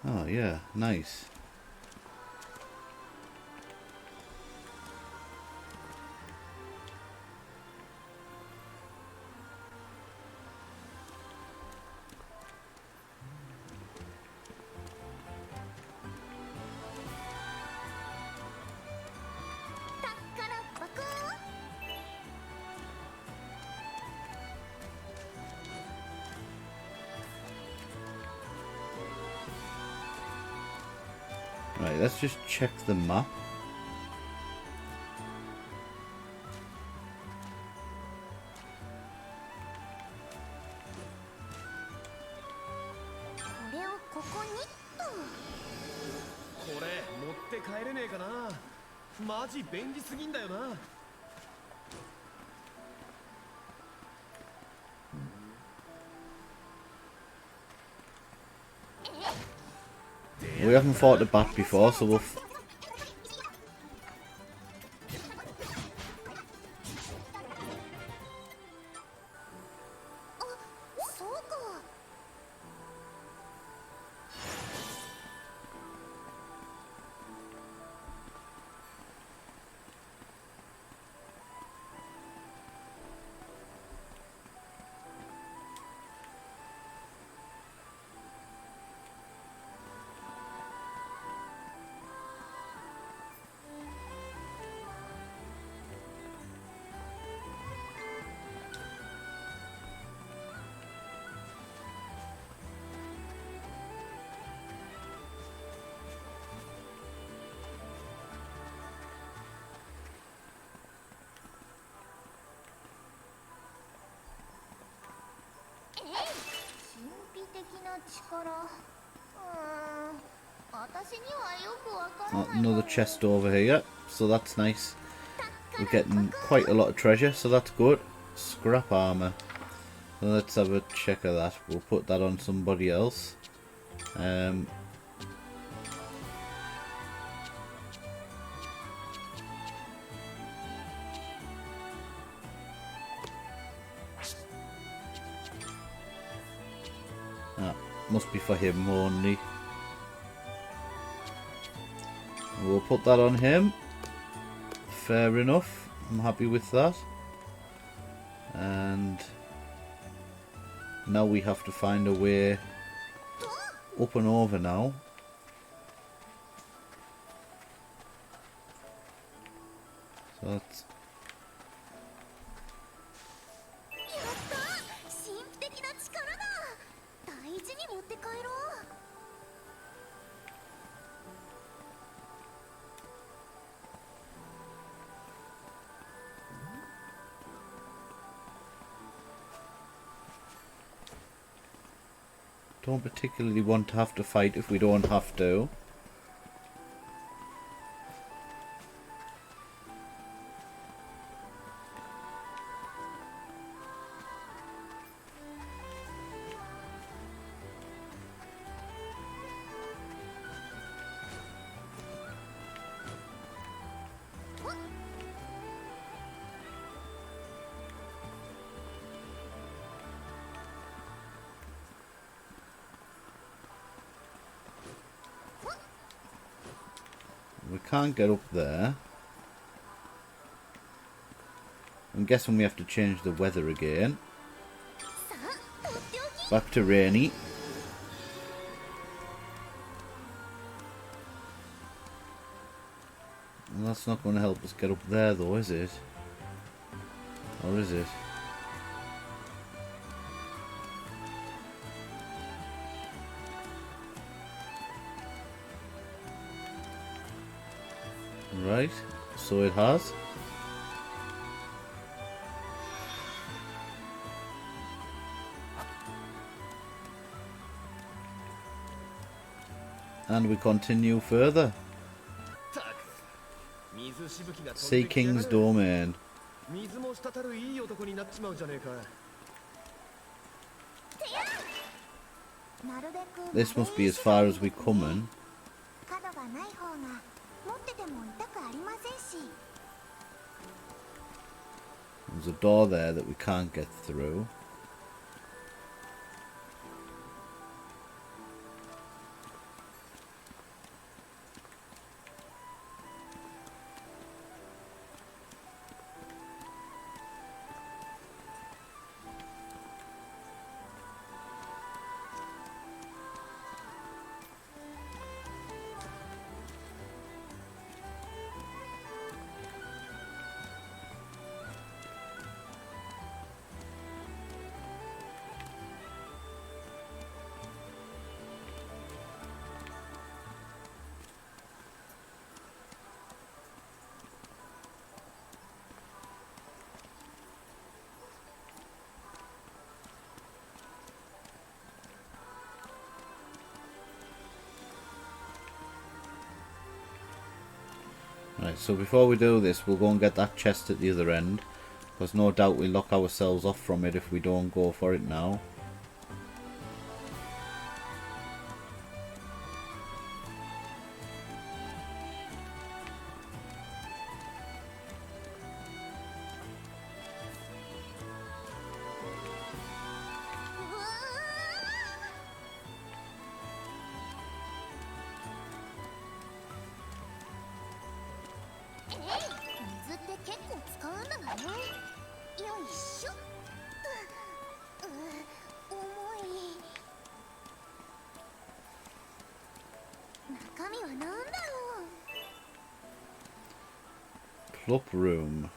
Oh yeah, nice. Right, let's just check the map. We haven't fought a bat before, so we'll... Oh, another chest over here, so that's nice. We're getting quite a lot of treasure, so that's good. Scrap armor. So let's have a check of that. We'll put that on somebody else. Must be for him only. We'll put that on him. Fair enough. I'm happy with that. And now we have to find a way up and over now. So that's... Don't particularly want to have to fight if we don't have to. We can't get up there. I'm guessing we have to change the weather again. Back to rainy. Well, that's not going to help us get up there though, is it? Or is it? Right, so it has. And we continue further. Sea King's domain. This must be as far as we coming. There's a door there that we can't get through. Right, so before we do this, we'll go and get that chest at the other end. Because no doubt we'll lock ourselves off from it if we don't go for it now. Club room.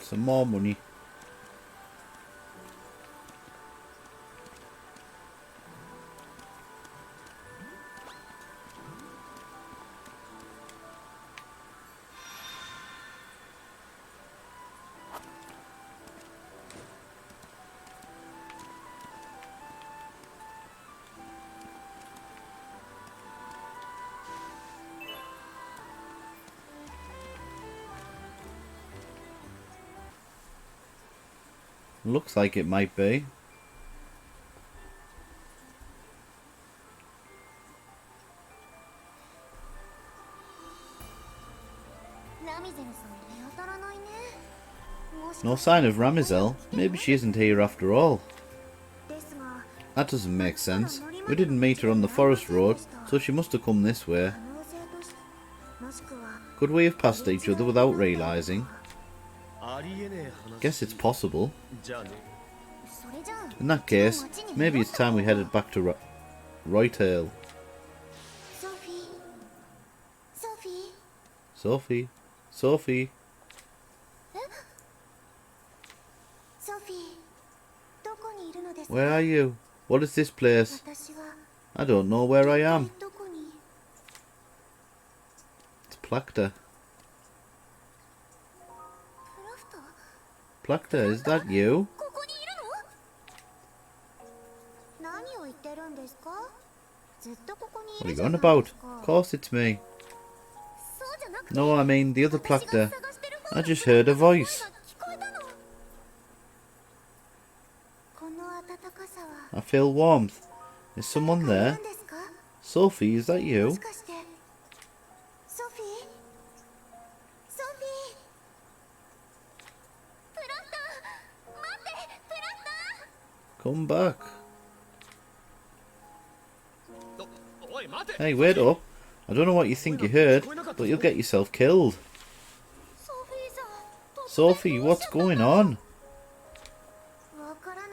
Some more money. Looks like it might be. No sign of Ramizel. Maybe she isn't here after all. That doesn't make sense. We didn't meet her on the forest road, so she must have come this way. Could we have passed each other without realising? Guess it's possible. In that case, maybe it's time we headed back to Ramizel. Sophie. Sophie. Where are you? What is this place? I don't know where I am. It's Plachta. Plachta, is that you? What are you on about? Of course it's me. No, I mean the other Plachta. I just heard a voice. I feel warmth. Is someone there? Sophie, is that you? Come back. Hey, wait up. I don't know what you think you heard, but you'll get yourself killed. Sophie, what's going on?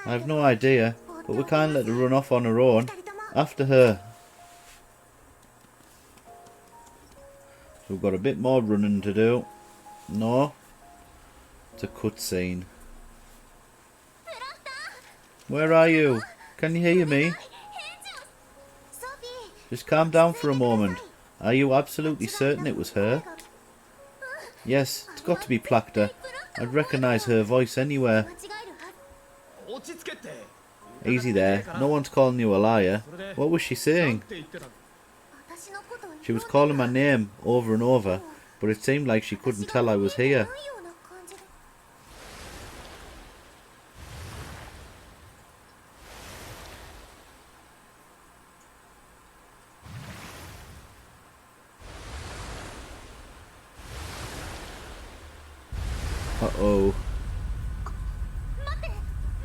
I have no idea, but we can't let her run off on her own. After her. So we've got a bit more running to do. No. It's a cutscene. Where are you? Can you hear me? Just calm down for a moment. Are you absolutely certain it was her? Yes, it's got to be Plachta. I'd recognise her voice anywhere. Easy there. No one's calling you a liar. What was she saying? She was calling my name over and over, but it seemed like she couldn't tell I was here. Uh-oh.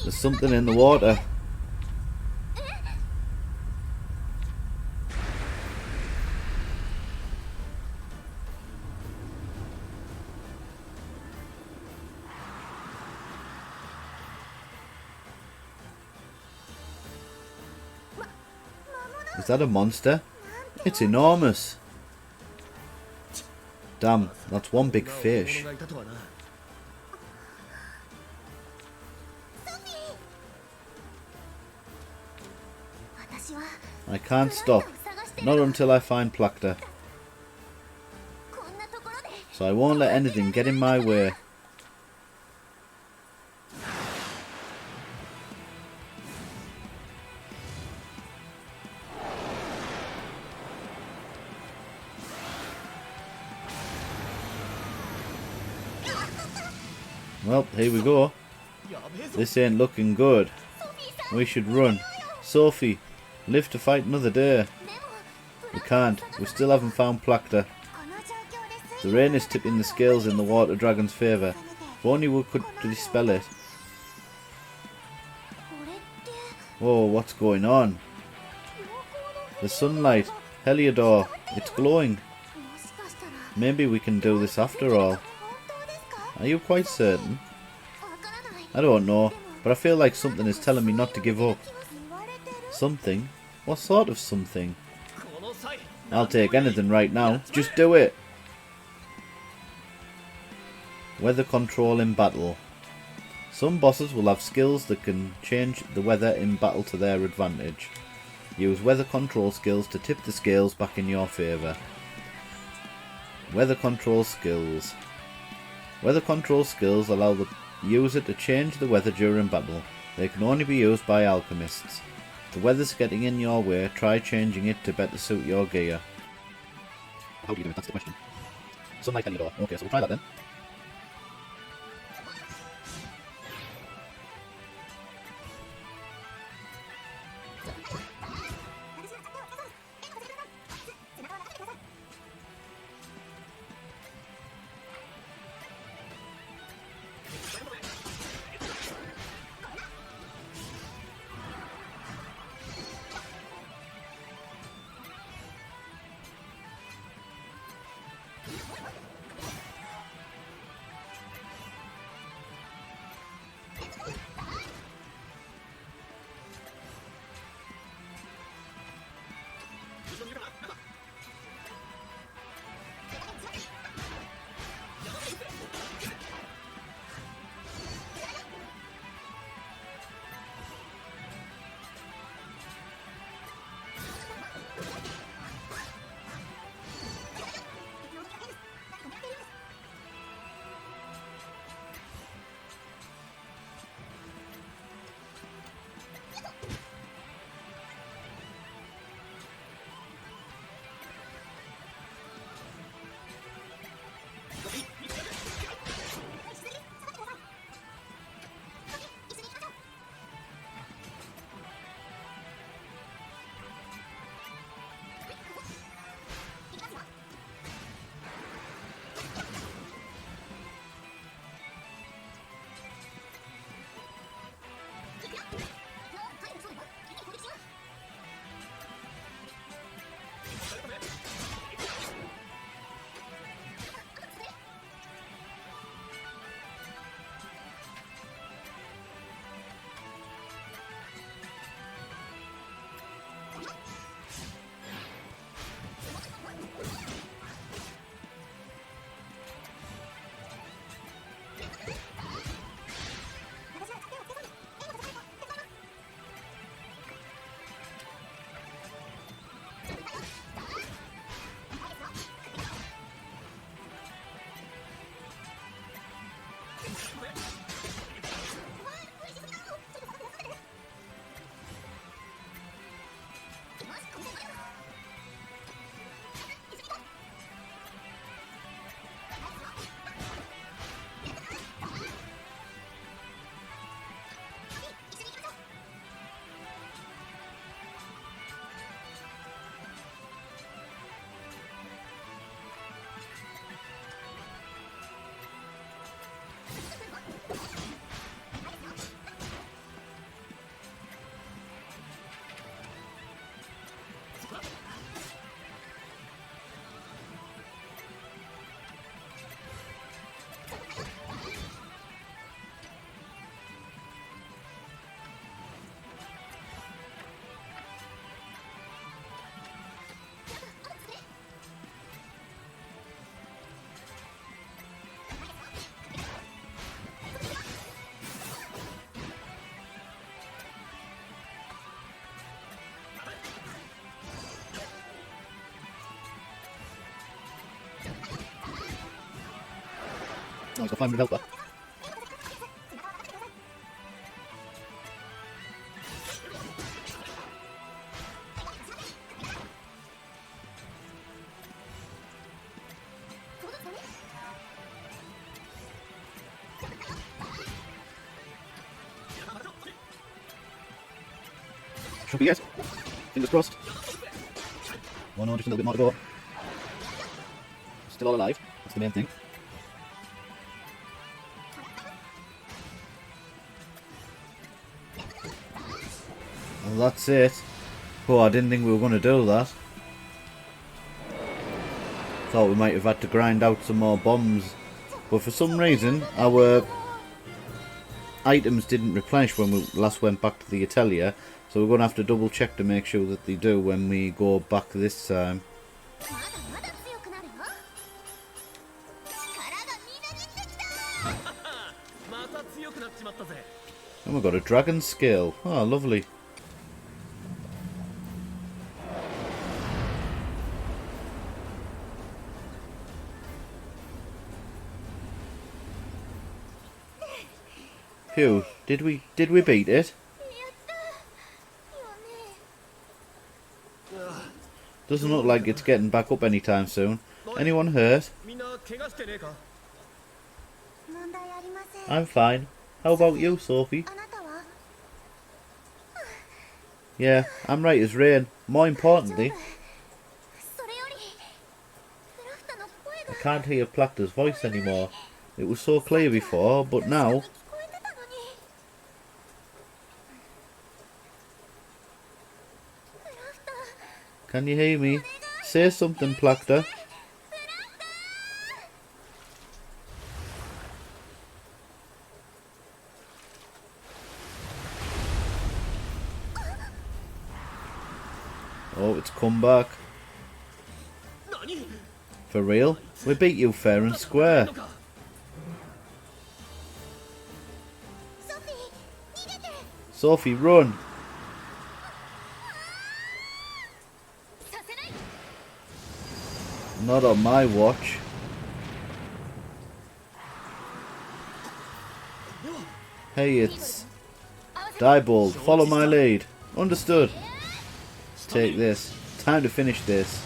There's something in the water. Is that a monster? It's enormous. Damn, that's one big fish. I can't stop. Not until I find Plachta. So I won't let anything get in my way. Well, here we go. This ain't looking good. We should run. Sophie, live to fight another day. We can't. We still haven't found Plachta. The rain is tipping the scales in the water dragon's favour. If only we could dispel it. Whoa, what's going on? The Sunlight Heliodor. It's glowing. Maybe we can do this after all. Are you quite certain? I don't know, but I feel like something is telling me not to give up. Something? What sort of something? I'll take anything right now. Just do it! Weather control in battle. Some bosses will have skills that can change the weather in battle to their advantage. Use weather control skills to tip the scales back in your favour. Weather control skills. Weather control skills allow the user to change the weather during battle. They can only be used by alchemists. If the weather's getting in your way, try changing it to better suit your gear. How do you do it? That's the question. Sunlight Heliodor. Okay, so we'll try that then. he's got 500 health back. Should be yes. Fingers crossed. Oh no, just a little bit more to go. Still all alive. That's the main thing. Well, that's it. Oh, I didn't think we were going to do that. Thought we might have had to grind out some more bombs. But for some reason, our items didn't replenish when we last went back to the Atelier. So we're going to have to double check to make sure that they do when we go back this time. And we've got a dragon scale. Oh, lovely. Phew, did we beat it? Doesn't look like it's getting back up anytime soon. Anyone hurt? I'm fine. How about you, Sophie? Yeah, I'm right as rain. More importantly, I can't hear Plachta's voice anymore. It was so clear before, but now... Can you hear me? Say something, Plachta. Oh, it's come back. For real? We beat you fair and square. Sophie, run! Not on my watch. Hey, it's Diebold. Follow my lead. Understood. Take this. Time to finish this.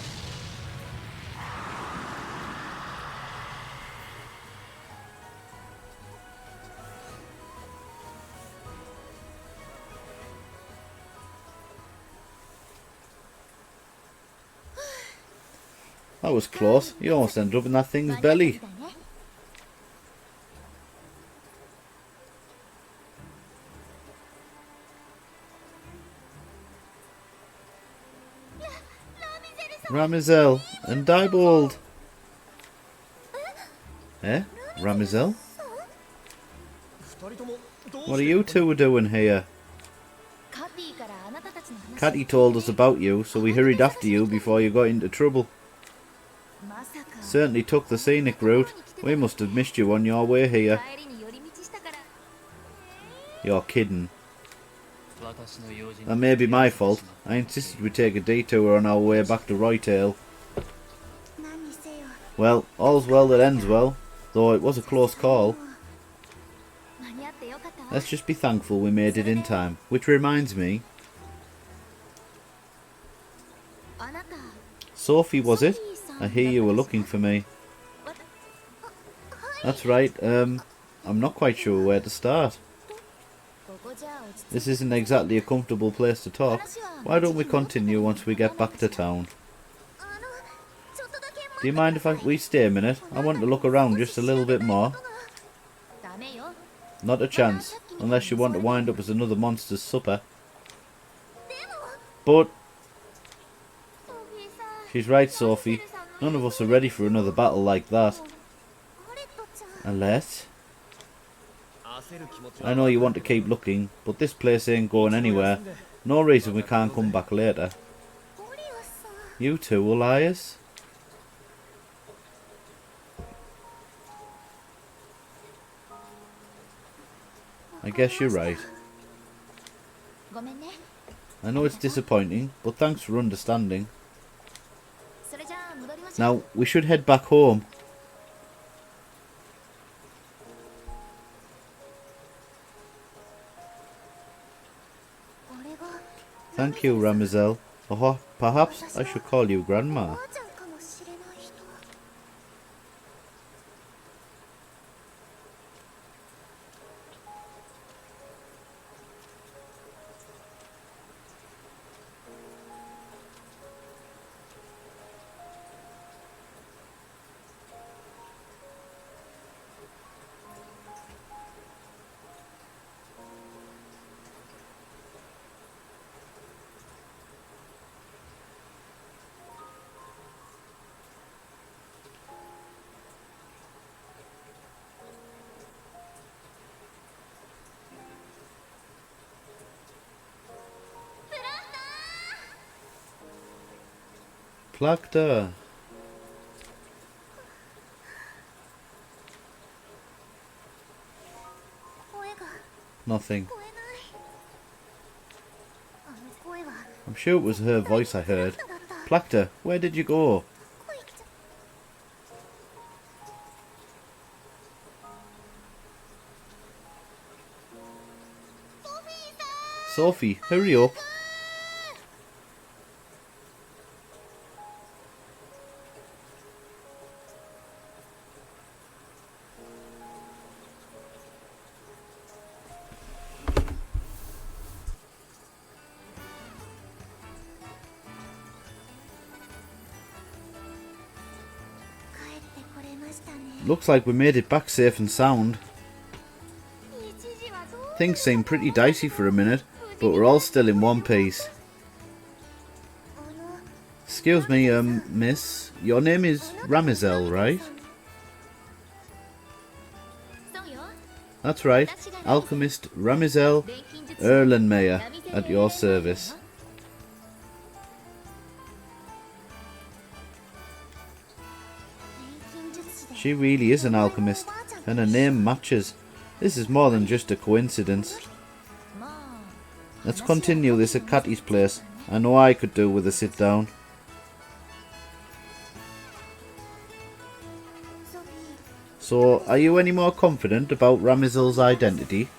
That was close. You almost ended up in that thing's belly. Ramizel and Diebold. Eh? Ramizel? What are you two doing here? Catty told us about you, so we hurried after you before you got into trouble. Certainly took the scenic route. We must have missed you on your way here. You're kidding. That may be my fault. I insisted we take a detour on our way back to Ramizel. Well, all's well that ends well, though it was a close call. Let's just be thankful we made it in time. Which reminds me... Sophie, was it? I hear you were looking for me. That's right, I'm not quite sure where to start. This isn't exactly a comfortable place to talk. Why don't we continue once we get back to town? Do you mind if we stay a minute? I want to look around just a little bit more. Not a chance, unless you want to wind up as another monster's supper. But... She's right, Sophie. None of us are ready for another battle like that. Unless... I know you want to keep looking, but this place ain't going anywhere. No reason we can't come back later. You two, Elias? I guess you're right. I know it's disappointing, but thanks for understanding. Now, we should head back home. Thank you, Ramizel. Or perhaps I should call you Grandma. Plachta. Nothing. I'm sure it was her voice I heard. Plachta, where did you go? Sophie, hurry up. Looks like we made it back safe and sound. Things seemed pretty dicey for a minute, but we're all still in one piece. Excuse me, miss, your name is Ramizel, right? That's right, alchemist Ramizel Erlenmeyer at your service. She really is an alchemist, and her name matches. This is more than just a coincidence. Let's continue this at Catty's place. I know I could do with a sit down. So, are you any more confident about Ramizel's identity?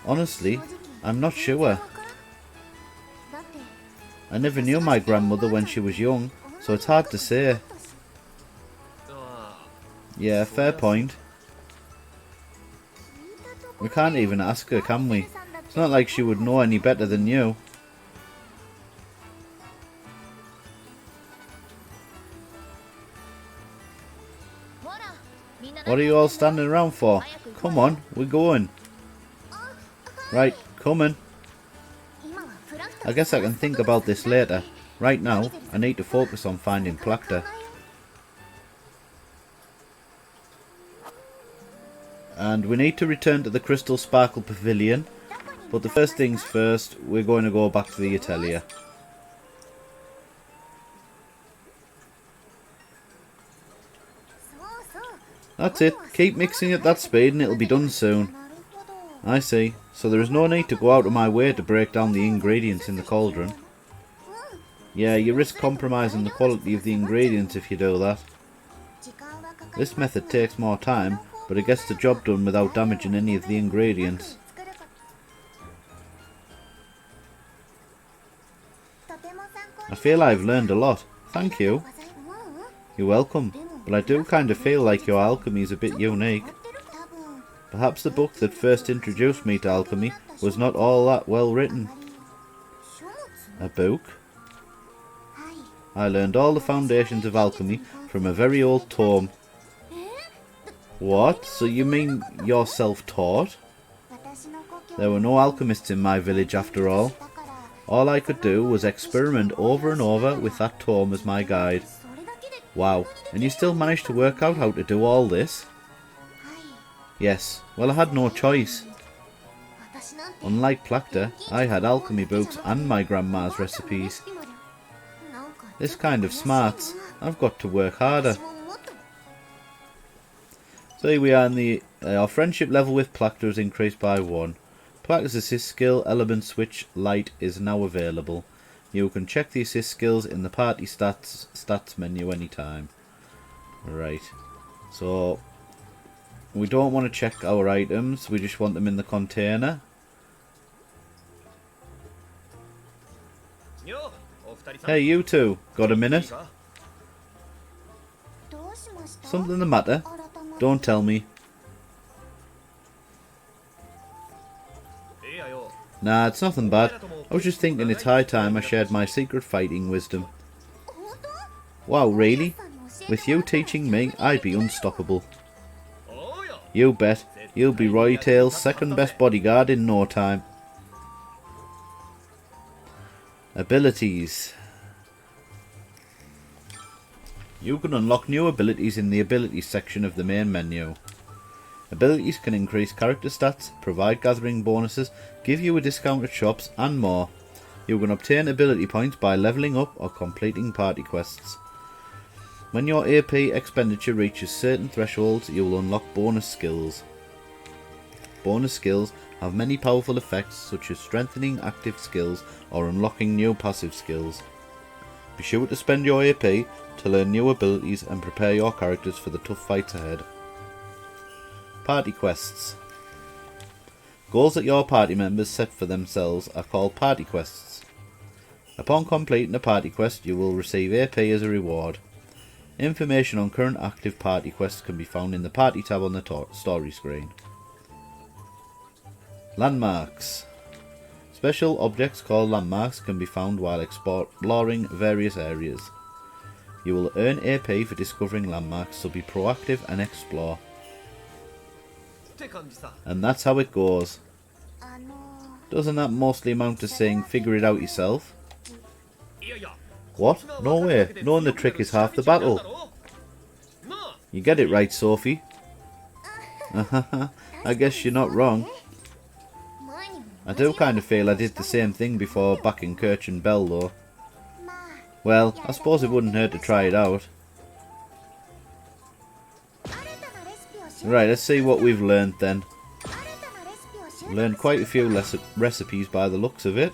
Honestly, I'm not sure. I never knew my grandmother when she was young, so it's hard to say. Yeah, fair point. We can't even ask her, can we? It's not like she would know any better than you. What are you all standing around for? Come on, we're going. Right, coming. I guess I can think about this later. Right now, I need to focus on finding Plachta. And we need to return to the Crystal Sparkle Pavilion. But the first things first, we're going to go back to the Atelier. That's it. Keep mixing at that speed and it'll be done soon. I see. So there is no need to go out of my way to break down the ingredients in the cauldron. Yeah, you risk compromising the quality of the ingredients if you do that. This method takes more time, but it gets the job done without damaging any of the ingredients. I feel I've learned a lot. Thank you. You're welcome, but I do kind of feel like your alchemy is a bit unique. Perhaps the book that first introduced me to alchemy was not all that well written. A book? I learned all the foundations of alchemy from a very old tome. What? So you mean you're self-taught? There were no alchemists in my village after all. All I could do was experiment over and over with that tome as my guide. Wow, and you still managed to work out how to do all this? Yes, well I had no choice. Unlike Plachta, I had alchemy books and my grandma's recipes. This kind of smarts, I've got to work harder. So here we are in the... our friendship level with Plachta is increased by 1. Plachta's assist skill, element switch, light is now available. You can check the assist skills in the party stats menu anytime. Right, so we don't want to check our items, we just want them in the container. Hey, you two, got a minute? Something the matter? Don't tell me. Nah, it's nothing bad. I was just thinking it's high time I shared my secret fighting wisdom. Wow, really? With you teaching me, I'd be unstoppable. You bet. You'll be Roy Tail's second best bodyguard in no time. Abilities. You can unlock new abilities in the abilities section of the main menu. Abilities can increase character stats, provide gathering bonuses, give you a discount at shops, and more. You can obtain ability points by levelling up or completing party quests. When your AP expenditure reaches certain thresholds, you will unlock bonus skills. Bonus skills have many powerful effects, such as strengthening active skills or unlocking new passive skills. Be sure to spend your AP to learn new abilities and prepare your characters for the tough fights ahead. Party quests. Goals that your party members set for themselves are called party quests. Upon completing a party quest, you will receive AP as a reward. Information on current active party quests can be found in the Party tab on the story screen. Landmarks. Special objects called landmarks can be found while exploring various areas. You will earn AP for discovering landmarks, so be proactive and explore. And that's how it goes. Doesn't that mostly amount to saying figure it out yourself? What? No way. Knowing the trick is half the battle. You get it right, Sophie. I guess you're not wrong. I do kind of feel I did the same thing before back in Kirch and Bell though. Well, I suppose it wouldn't hurt to try it out. Right, let's see what we've learned then. Learned quite a few recipes by the looks of it.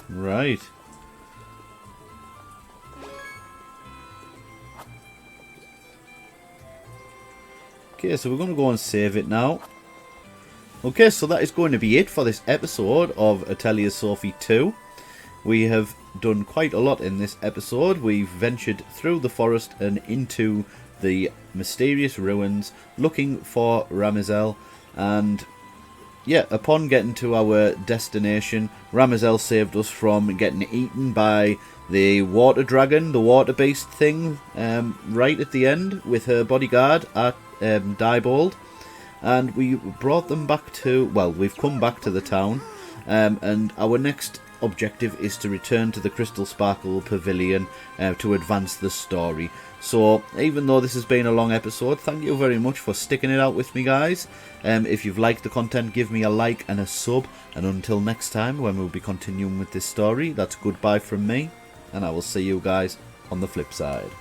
Right. Okay, so we're going to go and save it now. Okay, so that is going to be it for this episode of Atelier Sophie 2. We have done quite a lot in this episode. We've ventured through the forest and into the mysterious ruins looking for Ramizel, and yeah, upon getting to our destination, Ramizel saved us from getting eaten by the water dragon, the water beast thing, right at the end with her bodyguard at Diebold. And we brought them back to, well, we've come back to the town, and our next objective is to return to the Crystal Sparkle Pavilion to advance the story. So, even though this has been a long episode, thank you very much for sticking it out with me, guys. If you've liked the content, give me a like and a sub. And until next time, when we'll be continuing with this story, that's goodbye from me. And I will see you guys on the flip side.